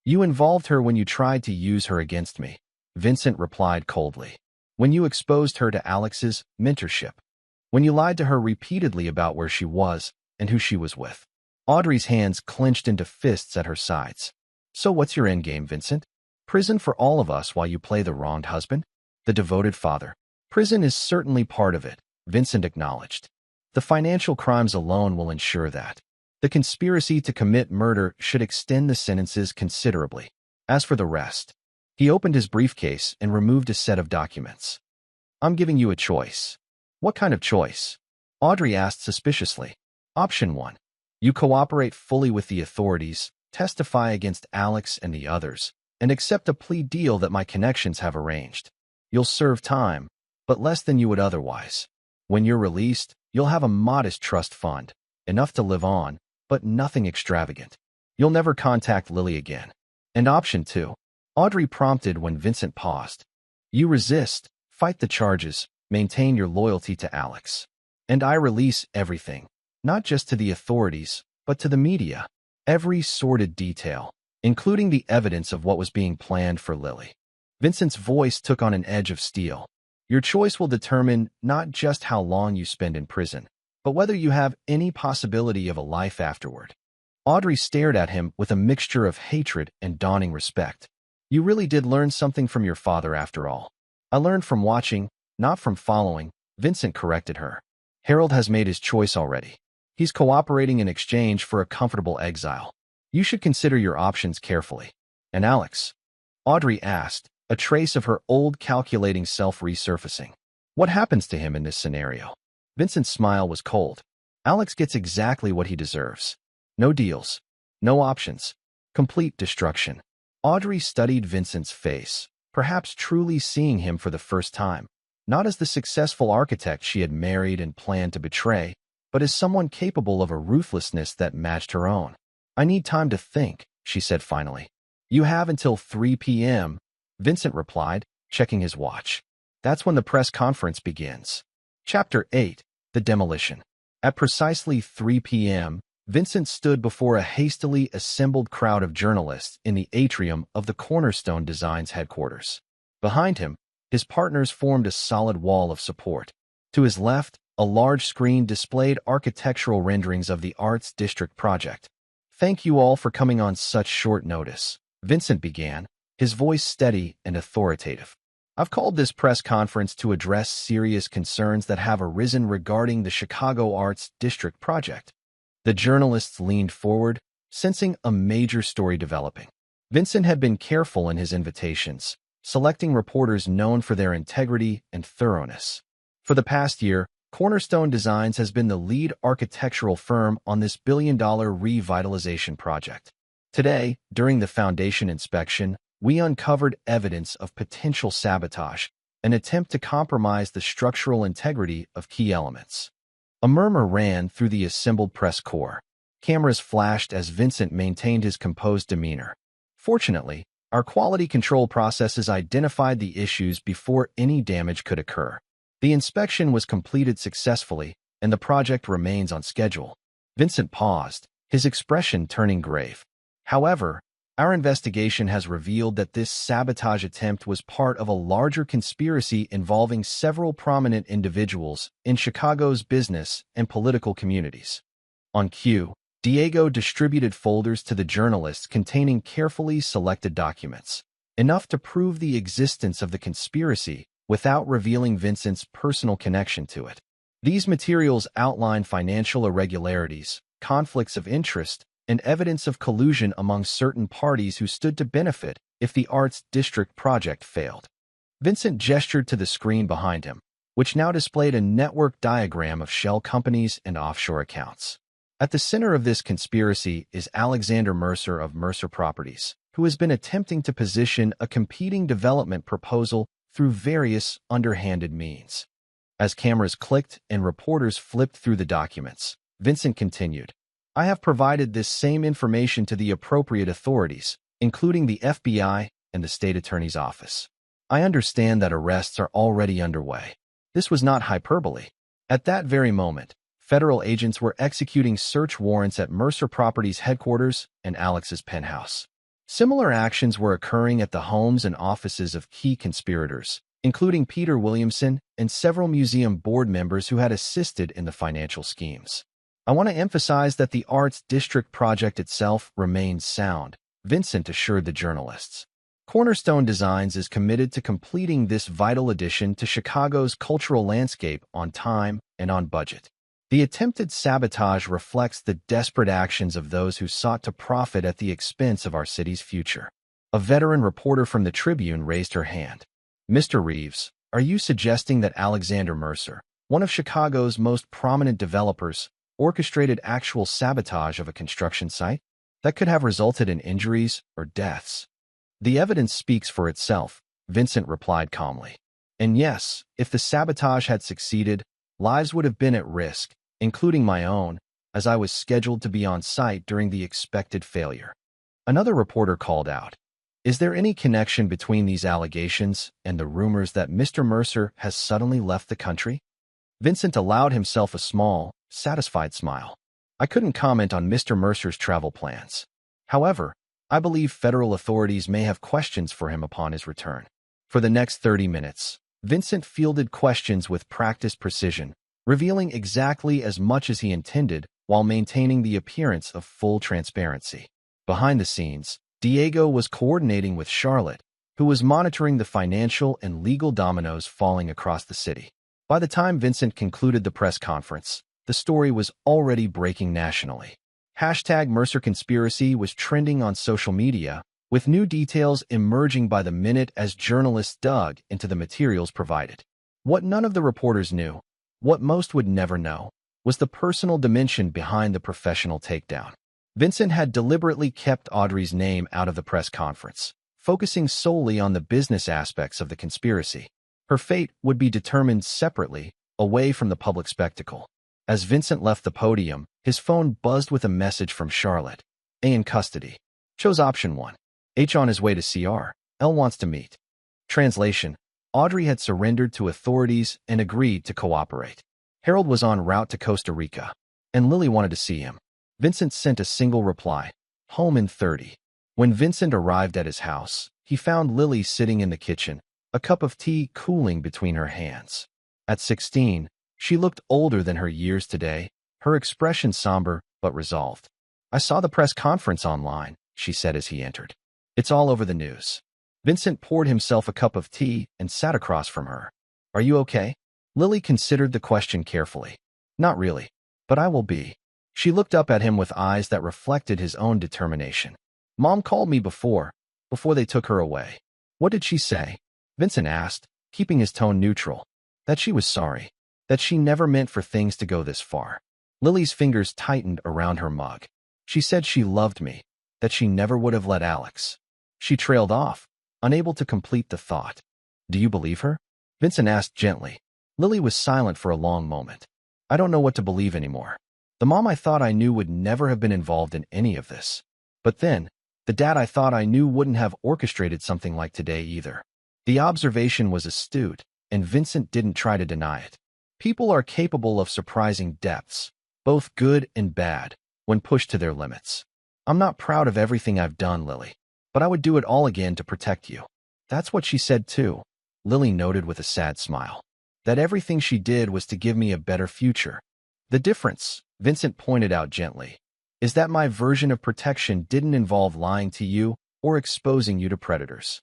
You involved her when you tried to use her against me, Vincent replied coldly. When you exposed her to Alex's mentorship. When you lied to her repeatedly about where she was and who she was with. Audrey's hands clenched into fists at her sides. So what's your endgame, Vincent? Prison for all of us while you play the wronged husband? The devoted father? Prison is certainly part of it, Vincent acknowledged. The financial crimes alone will ensure that. The conspiracy to commit murder should extend the sentences considerably. As for the rest, he opened his briefcase and removed a set of documents. I'm giving you a choice. What kind of choice? Audrey asked suspiciously. Option 1. You cooperate fully with the authorities, testify against Alex and the others, and accept a plea deal that my connections have arranged. You'll serve time, but less than you would otherwise. When you're released, you'll have a modest trust fund, enough to live on, but nothing extravagant. You'll never contact Lily again. And option 2. Audrey prompted when Vincent paused. You resist, fight the charges, maintain your loyalty to Alex. And I release everything, not just to the authorities, but to the media. Every sordid detail, including the evidence of what was being planned for Lily. Vincent's voice took on an edge of steel. Your choice will determine not just how long you spend in prison, but whether you have any possibility of a life afterward. Audrey stared at him with a mixture of hatred and dawning respect. You really did learn something from your father after all. I learned from watching, not from following, Vincent corrected her. Harold has made his choice already. He's cooperating in exchange for a comfortable exile. You should consider your options carefully. And Alex? Audrey asked, a trace of her old calculating self resurfacing. What happens to him in this scenario? Vincent's smile was cold. Alex gets exactly what he deserves. No deals. No options. Complete destruction. Audrey studied Vincent's face, perhaps truly seeing him for the first time, not as the successful architect she had married and planned to betray, but as someone capable of a ruthlessness that matched her own. I need time to think, she said finally. You have until 3 p.m., Vincent replied, checking his watch. That's when the press conference begins. Chapter 8. The Demolition. At precisely 3 p.m., Vincent stood before a hastily assembled crowd of journalists in the atrium of the Cornerstone Designs headquarters. Behind him, his partners formed a solid wall of support. To his left, a large screen displayed architectural renderings of the Arts District project. Thank you all for coming on such short notice, Vincent began, his voice steady and authoritative. I've called this press conference to address serious concerns that have arisen regarding the Chicago Arts District project. The journalists leaned forward, sensing a major story developing. Vincent had been careful in his invitations, selecting reporters known for their integrity and thoroughness. For the past year, Cornerstone Designs has been the lead architectural firm on this billion-dollar revitalization project. Today, during the foundation inspection, we uncovered evidence of potential sabotage, an attempt to compromise the structural integrity of key elements. A murmur ran through the assembled press corps. Cameras flashed as Vincent maintained his composed demeanor. Fortunately, our quality control processes identified the issues before any damage could occur. The inspection was completed successfully, and the project remains on schedule. Vincent paused, his expression turning grave. However, our investigation has revealed that this sabotage attempt was part of a larger conspiracy involving several prominent individuals in Chicago's business and political communities. On cue, Diego distributed folders to the journalists containing carefully selected documents, enough to prove the existence of the conspiracy without revealing Vincent's personal connection to it. These materials outline financial irregularities, conflicts of interest, and evidence of collusion among certain parties who stood to benefit if the Arts District project failed. Vincent gestured to the screen behind him, which now displayed a network diagram of shell companies and offshore accounts. At the center of this conspiracy is Alexander Mercer of Mercer Properties, who has been attempting to position a competing development proposal through various underhanded means. As cameras clicked and reporters flipped through the documents, Vincent continued, I have provided this same information to the appropriate authorities, including the FBI and the state attorney's office. I understand that arrests are already underway. This was not hyperbole. At that very moment, federal agents were executing search warrants at Mercer Properties headquarters and Alex's penthouse. Similar actions were occurring at the homes and offices of key conspirators, including Peter Williamson and several museum board members who had assisted in the financial schemes. I want to emphasize that the Arts District project itself remains sound, Vincent assured the journalists. Cornerstone Designs is committed to completing this vital addition to Chicago's cultural landscape on time and on budget. The attempted sabotage reflects the desperate actions of those who sought to profit at the expense of our city's future. A veteran reporter from the Tribune raised her hand. Mr. Reeves, are you suggesting that Alexander Mercer, one of Chicago's most prominent developers, orchestrated actual sabotage of a construction site that could have resulted in injuries or deaths? The evidence speaks for itself, Vincent replied calmly. And yes, if the sabotage had succeeded, lives would have been at risk, including my own, as I was scheduled to be on site during the expected failure. Another reporter called out, is there any connection between these allegations and the rumors that Mr. Mercer has suddenly left the country? Vincent allowed himself a small, satisfied smile. I couldn't comment on Mr. Mercer's travel plans. However, I believe federal authorities may have questions for him upon his return. For the next 30 minutes, Vincent fielded questions with practiced precision, revealing exactly as much as he intended while maintaining the appearance of full transparency. Behind the scenes, Diego was coordinating with Charlotte, who was monitoring the financial and legal dominoes falling across the city. By the time Vincent concluded the press conference, the story was already breaking nationally. Hashtag Mercer Conspiracy was trending on social media, with new details emerging by the minute as journalists dug into the materials provided. What none of the reporters knew, what most would never know, was the personal dimension behind the professional takedown. Vincent had deliberately kept Audrey's name out of the press conference, focusing solely on the business aspects of the conspiracy. Her fate would be determined separately, away from the public spectacle. As Vincent left the podium, his phone buzzed with a message from Charlotte. A in custody. Chose option 1. H on his way to CR. L wants to meet. Translation: Audrey had surrendered to authorities and agreed to cooperate. Harold was en route to Costa Rica, and Lily wanted to see him. Vincent sent a single reply: home in 30. When Vincent arrived at his house, he found Lily sitting in the kitchen, a cup of tea cooling between her hands. At 16, she looked older than her years today, her expression somber but resolved. "I saw the press conference online," she said as he entered. "It's all over the news." Vincent poured himself a cup of tea and sat across from her. "Are you okay?" Lily considered the question carefully. "Not really, but I will be." She looked up at him with eyes that reflected his own determination. "Mom called me before they took her away." "What did she say?" Vincent asked, keeping his tone neutral. "That she was sorry. That she never meant for things to go this far." Lily's fingers tightened around her mug. "She said she loved me, that she never would have let Alex." She trailed off, unable to complete the thought. "Do you believe her?" Vincent asked gently. Lily was silent for a long moment. "I don't know what to believe anymore. The mom I thought I knew would never have been involved in any of this. But then, the dad I thought I knew wouldn't have orchestrated something like today either." The observation was astute, and Vincent didn't try to deny it. People are capable of surprising depths, both good and bad, when pushed to their limits. "I'm not proud of everything I've done, Lily, but I would do it all again to protect you." "That's what she said too," Lily noted with a sad smile. "That everything she did was to give me a better future. The difference," Vincent pointed out gently, "is that my version of protection didn't involve lying to you or exposing you to predators."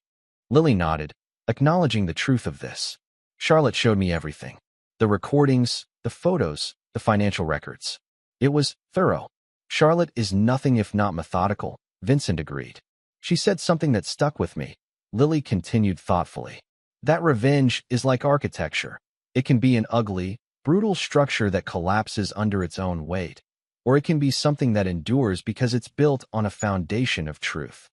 Lily nodded, acknowledging the truth of this. "Charlotte showed me everything. The recordings, the photos, the financial records. It was thorough." "Charlotte is nothing if not methodical," Vincent agreed. "She said something that stuck with me," Lily continued thoughtfully. "That revenge is like architecture. It can be an ugly, brutal structure that collapses under its own weight, or it can be something that endures because it's built on a foundation of truth."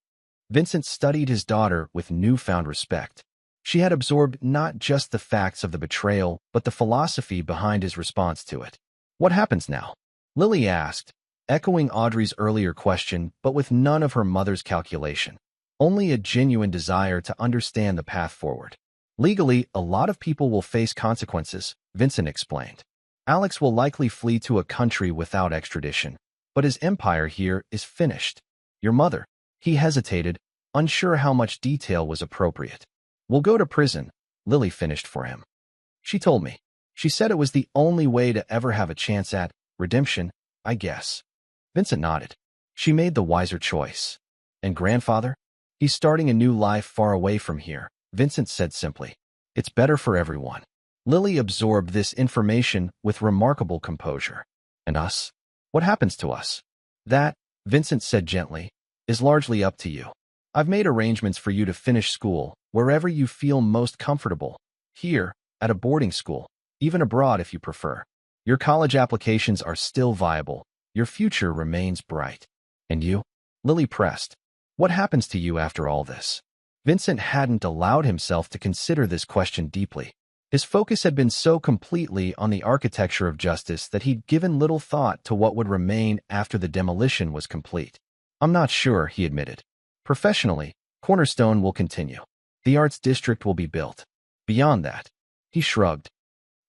Vincent studied his daughter with newfound respect. She had absorbed not just the facts of the betrayal, but the philosophy behind his response to it. "What happens now?" Lily asked, echoing Audrey's earlier question, but with none of her mother's calculation. Only a genuine desire to understand the path forward. "Legally, a lot of people will face consequences," Vincent explained. "Alex will likely flee to a country without extradition, but his empire here is finished. Your mother." He hesitated, unsure how much detail was appropriate. "We'll go to prison," Lily finished for him. "She told me. She said it was the only way to ever have a chance at redemption, I guess." Vincent nodded. "She made the wiser choice." "And grandfather?" "He's starting a new life far away from here," Vincent said simply. "It's better for everyone." Lily absorbed this information with remarkable composure. "And us? What happens to us?" "That," Vincent said gently, "is largely up to you. I've made arrangements for you to finish school wherever you feel most comfortable. Here, at a boarding school, even abroad if you prefer. Your college applications are still viable. Your future remains bright." "And you?" Lily pressed. "What happens to you after all this?" Vincent hadn't allowed himself to consider this question deeply. His focus had been so completely on the architecture of justice that he'd given little thought to what would remain after the demolition was complete. "I'm not sure," he admitted. "Professionally, Cornerstone will continue. The arts district will be built. Beyond that," he shrugged,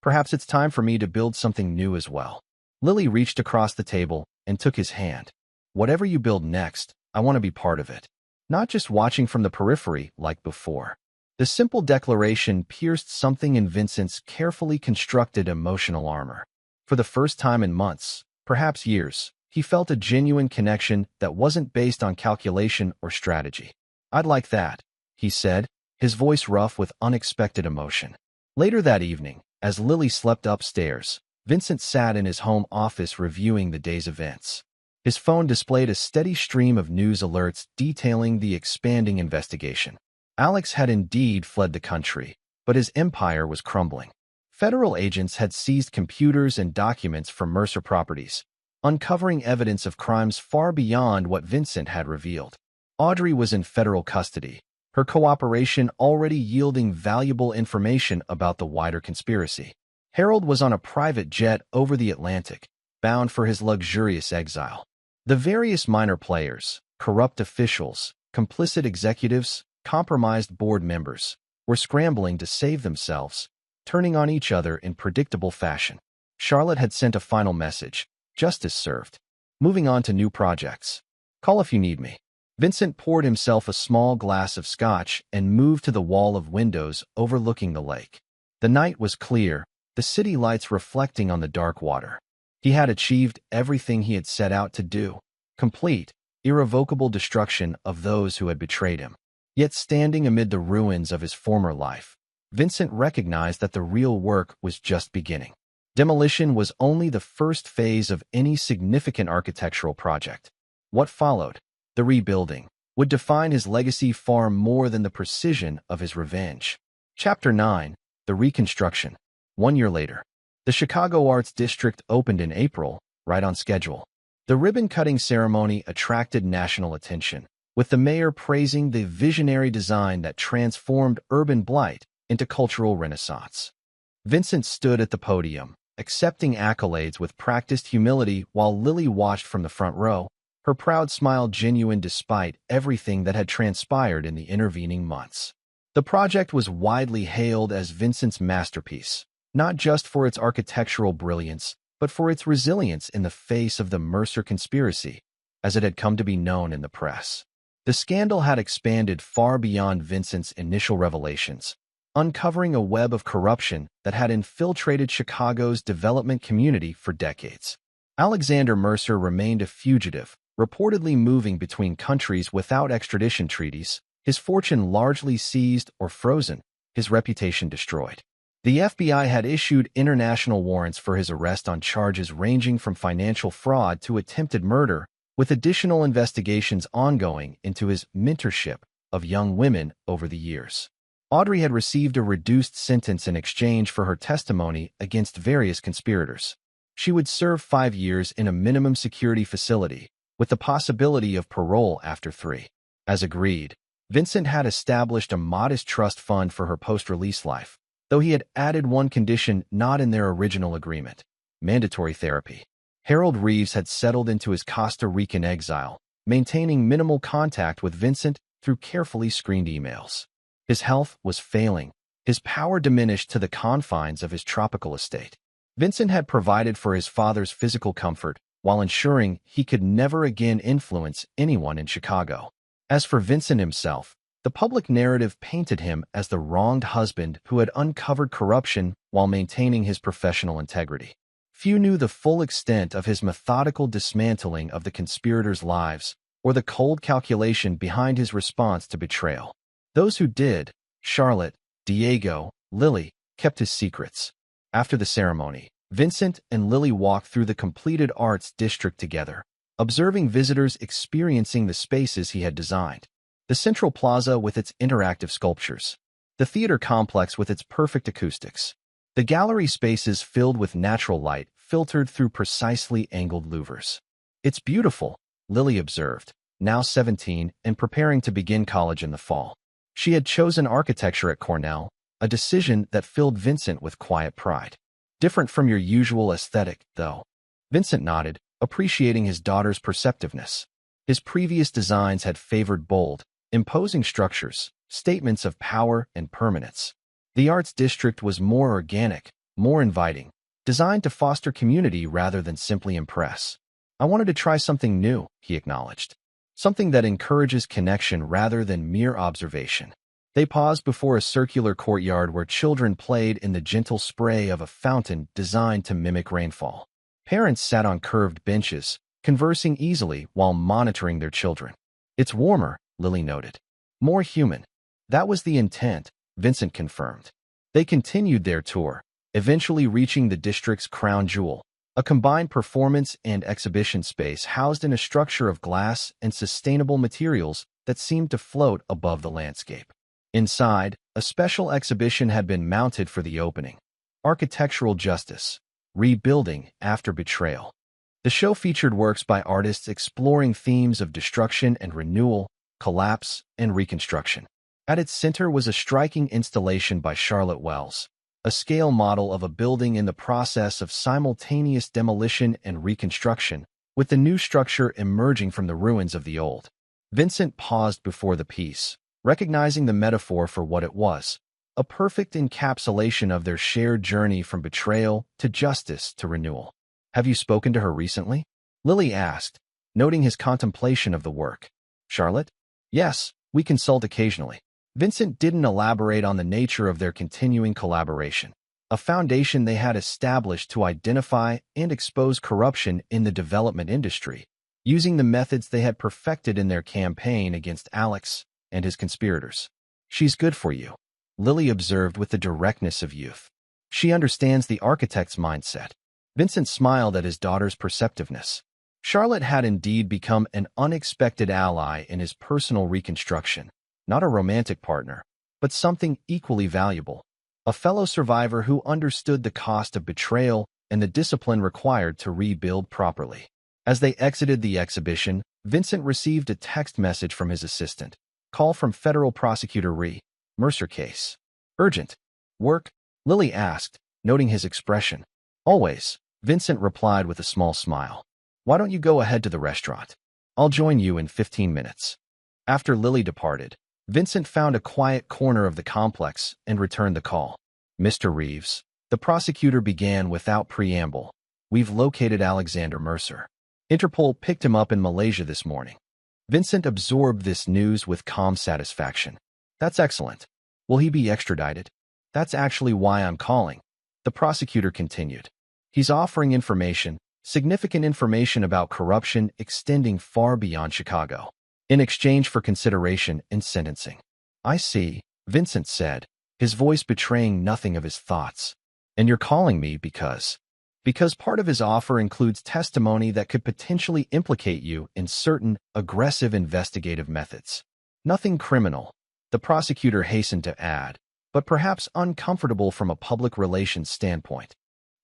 "perhaps it's time for me to build something new as well." Lily reached across the table and took his hand. "Whatever you build next, I want to be part of it. Not just watching from the periphery like before." The simple declaration pierced something in Vincent's carefully constructed emotional armor. For the first time in months, perhaps years, he felt a genuine connection that wasn't based on calculation or strategy. "I'd like that," he said, his voice rough with unexpected emotion. Later that evening, as Lily slept upstairs, Vincent sat in his home office reviewing the day's events. His phone displayed a steady stream of news alerts detailing the expanding investigation. Alex had indeed fled the country, but his empire was crumbling. Federal agents had seized computers and documents from Mercer Properties, uncovering evidence of crimes far beyond what Vincent had revealed. Audrey was in federal custody, her cooperation already yielding valuable information about the wider conspiracy. Harold was on a private jet over the Atlantic, bound for his luxurious exile. The various minor players, corrupt officials, complicit executives, compromised board members, were scrambling to save themselves, turning on each other in predictable fashion. Charlotte had sent a final message: "Justice served. Moving on to new projects. Call if you need me." Vincent poured himself a small glass of scotch and moved to the wall of windows overlooking the lake. The night was clear, the city lights reflecting on the dark water. He had achieved everything he had set out to do: complete, irrevocable destruction of those who had betrayed him. Yet standing amid the ruins of his former life, Vincent recognized that the real work was just beginning. Demolition was only the first phase of any significant architectural project. What followed, the rebuilding, would define his legacy far more than the precision of his revenge. Chapter 9: The Reconstruction. 1 year later, the Chicago Arts District opened in April, right on schedule. The ribbon-cutting ceremony attracted national attention, with the mayor praising the visionary design that transformed urban blight into cultural renaissance. Vincent stood at the podium, accepting accolades with practiced humility while Lily watched from the front row, her proud smile genuine despite everything that had transpired in the intervening months. The project was widely hailed as Vincent's masterpiece, not just for its architectural brilliance, but for its resilience in the face of the Mercer conspiracy, as it had come to be known in the press. The scandal had expanded far beyond Vincent's initial revelations, uncovering a web of corruption that had infiltrated Chicago's development community for decades. Alexander Mercer remained a fugitive, reportedly moving between countries without extradition treaties, his fortune largely seized or frozen, his reputation destroyed. The FBI had issued international warrants for his arrest on charges ranging from financial fraud to attempted murder, with additional investigations ongoing into his mentorship of young women over the years. Audrey had received a reduced sentence in exchange for her testimony against various conspirators. She would serve 5 years in a minimum security facility, with the possibility of parole after 3. As agreed, Vincent had established a modest trust fund for her post-release life, though he had added one condition not in their original agreement: mandatory therapy. Harold Reeves had settled into his Costa Rican exile, maintaining minimal contact with Vincent through carefully screened emails. His health was failing, his power diminished to the confines of his tropical estate. Vincent had provided for his father's physical comfort, while ensuring he could never again influence anyone in Chicago. As for Vincent himself, the public narrative painted him as the wronged husband who had uncovered corruption while maintaining his professional integrity. Few knew the full extent of his methodical dismantling of the conspirators' lives, or the cold calculation behind his response to betrayal. Those who did, Charlotte, Diego, Lily, kept his secrets. After the ceremony, Vincent and Lily walked through the completed arts district together, observing visitors experiencing the spaces he had designed. The central plaza with its interactive sculptures, the theater complex with its perfect acoustics, the gallery spaces filled with natural light filtered through precisely angled louvers. "It's beautiful," Lily observed, now 17 and preparing to begin college in the fall. She had chosen architecture at Cornell, a decision that filled Vincent with quiet pride. "Different from your usual aesthetic, though." Vincent nodded, appreciating his daughter's perceptiveness. His previous designs had favored bold, imposing structures, statements of power and permanence. The arts district was more organic, more inviting, designed to foster community rather than simply impress. "I wanted to try something new," he acknowledged. "Something that encourages connection rather than mere observation." They paused before a circular courtyard where children played in the gentle spray of a fountain designed to mimic rainfall. Parents sat on curved benches, conversing easily while monitoring their children. "It's warmer," Lily noted. "More human." "That was the intent," Vincent confirmed. They continued their tour, eventually reaching the district's crown jewel, a combined performance and exhibition space housed in a structure of glass and sustainable materials that seemed to float above the landscape. Inside, a special exhibition had been mounted for the opening: Architectural Justice, Rebuilding After Betrayal. The show featured works by artists exploring themes of destruction and renewal, collapse and reconstruction. At its center was a striking installation by Charlotte Wells, a scale model of a building in the process of simultaneous demolition and reconstruction, with the new structure emerging from the ruins of the old. Vincent paused before the piece, recognizing the metaphor for what it was: a perfect encapsulation of their shared journey from betrayal to justice to renewal. "Have you spoken to her recently?" Lily asked, noting his contemplation of the work. "Charlotte?" "Yes, we consult occasionally." Vincent didn't elaborate on the nature of their continuing collaboration, a foundation they had established to identify and expose corruption in the development industry, using the methods they had perfected in their campaign against Alex and his conspirators. "She's good for you," Lily observed with the directness of youth. "She understands the architect's mindset." Vincent smiled at his daughter's perceptiveness. Charlotte had indeed become an unexpected ally in his personal reconstruction, not a romantic partner, but something equally valuable: a fellow survivor who understood the cost of betrayal and the discipline required to rebuild properly. As they exited the exhibition, Vincent received a text message from his assistant: "Call from Federal Prosecutor Mercer case." "Urgent. Work?" Lily asked, noting his expression. "Always," Vincent replied with a small smile. "Why don't you go ahead to the restaurant? I'll join you in 15 minutes. After Lily departed, Vincent found a quiet corner of the complex and returned the call. "Mr. Reeves," the prosecutor began without preamble, "we've located Alexander Mercer. Interpol picked him up in Malaysia this morning." Vincent absorbed this news with calm satisfaction. "That's excellent. Will he be extradited?" "That's actually why I'm calling," the prosecutor continued. "He's offering information, significant information about corruption extending far beyond Chicago, in exchange for consideration in sentencing." "I see," Vincent said, his voice betraying nothing of his thoughts. "And you're calling me because part of his offer includes testimony that could potentially implicate you in certain aggressive investigative methods." "Nothing criminal," the prosecutor hastened to add, "but perhaps uncomfortable from a public relations standpoint."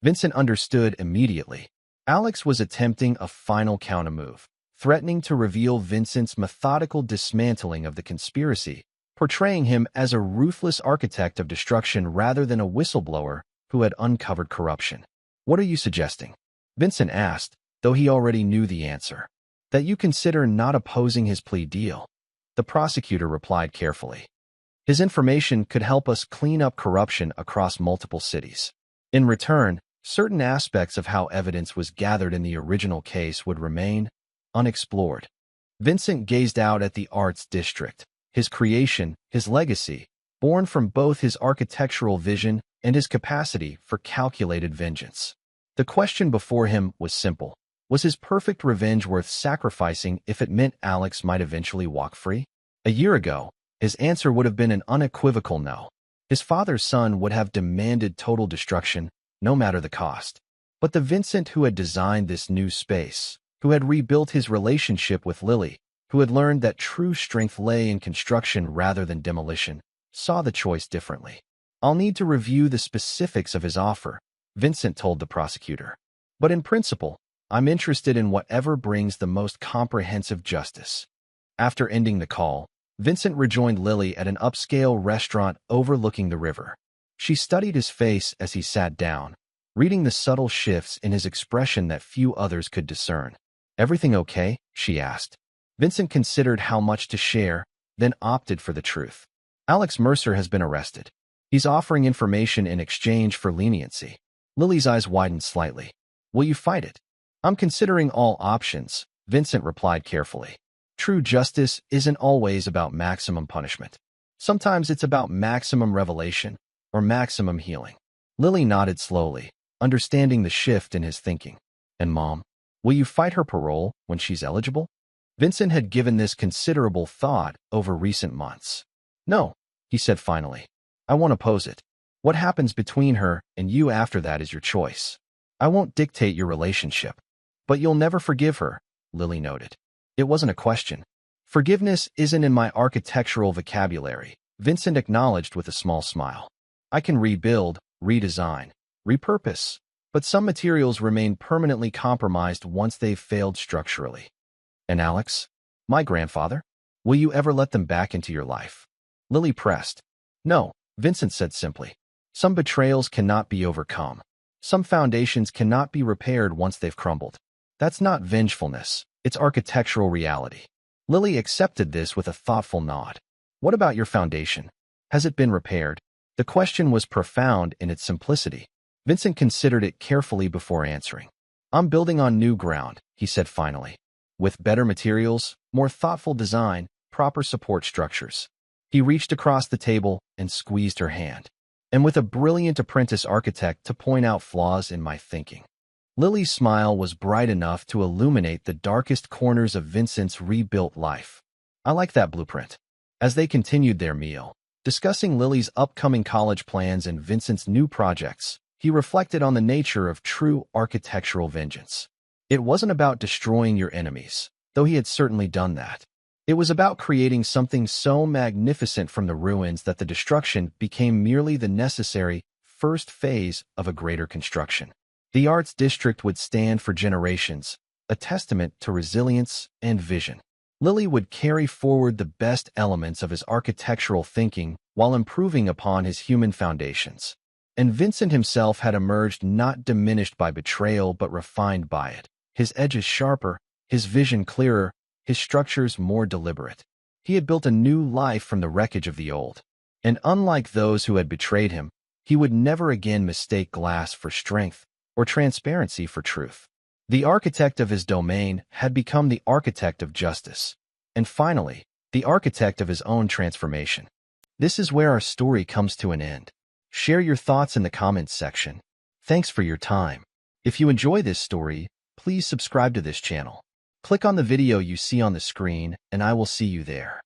Vincent understood immediately. Alex was attempting a final countermove, threatening to reveal Vincent's methodical dismantling of the conspiracy, portraying him as a ruthless architect of destruction rather than a whistleblower who had uncovered corruption. "What are you suggesting?" Vincent asked, though he already knew the answer. "That you consider not opposing his plea deal," the prosecutor replied carefully. "His information could help us clean up corruption across multiple cities. In return, certain aspects of how evidence was gathered in the original case would remain unexplored." Vincent gazed out at the arts district, his creation, his legacy, born from both his architectural vision and his capacity for calculated vengeance. The question before him was simple: was his perfect revenge worth sacrificing if it meant Alex might eventually walk free? A year ago, his answer would have been an unequivocal no. His father's son would have demanded total destruction, no matter the cost. But the Vincent who had designed this new space, who had rebuilt his relationship with Lily, who had learned that true strength lay in construction rather than demolition, saw the choice differently. "I'll need to review the specifics of his offer," Vincent told the prosecutor. "But in principle, I'm interested in whatever brings the most comprehensive justice." After ending the call, Vincent rejoined Lily at an upscale restaurant overlooking the river. She studied his face as he sat down, reading the subtle shifts in his expression that few others could discern. "Everything okay?" she asked. Vincent considered how much to share, then opted for the truth. "Alex Mercer has been arrested. He's offering information in exchange for leniency." Lily's eyes widened slightly. "Will you fight it?" "I'm considering all options," Vincent replied carefully. "True justice isn't always about maximum punishment. Sometimes it's about maximum revelation or maximum healing. Lily nodded slowly, understanding the shift in his thinking. And Mom, will you fight her parole when she's eligible? Vincent had given this considerable thought over recent months. No, he said finally. I won't oppose it. What happens between her and you after that is your choice. I won't dictate your relationship. But you'll never forgive her, Lily noted. It wasn't a question. Forgiveness isn't in my architectural vocabulary, Vincent acknowledged with a small smile. I can rebuild, redesign, repurpose, but some materials remain permanently compromised once they've failed structurally. And Alex, my grandfather, will you ever let them back into your life? Lily pressed. No, Vincent said simply. Some betrayals cannot be overcome. Some foundations cannot be repaired once they've crumbled. That's not vengefulness, it's architectural reality. Lily accepted this with a thoughtful nod. What about your foundation? Has it been repaired? The question was profound in its simplicity. Vincent considered it carefully before answering. I'm building on new ground, he said finally. With better materials, more thoughtful design, proper support structures. He reached across the table and squeezed her hand. And with a brilliant apprentice architect to point out flaws in my thinking. Lily's smile was bright enough to illuminate the darkest corners of Vincent's rebuilt life. I like that blueprint. As they continued their meal, discussing Lily's upcoming college plans and Vincent's new projects, he reflected on the nature of true architectural vengeance. It wasn't about destroying your enemies, though he had certainly done that. It was about creating something so magnificent from the ruins that the destruction became merely the necessary first phase of a greater construction. The Arts District would stand for generations, a testament to resilience and vision. Lily would carry forward the best elements of his architectural thinking while improving upon his human foundations. And Vincent himself had emerged not diminished by betrayal but refined by it, his edges sharper, his vision clearer, his structures more deliberate. He had built a new life from the wreckage of the old. And unlike those who had betrayed him, he would never again mistake glass for strength or transparency for truth. The architect of his domain had become the architect of justice, and finally, the architect of his own transformation. This is where our story comes to an end. Share your thoughts in the comments section. Thanks for your time. If you enjoy this story, please subscribe to this channel. Click on the video you see on the screen, and I will see you there.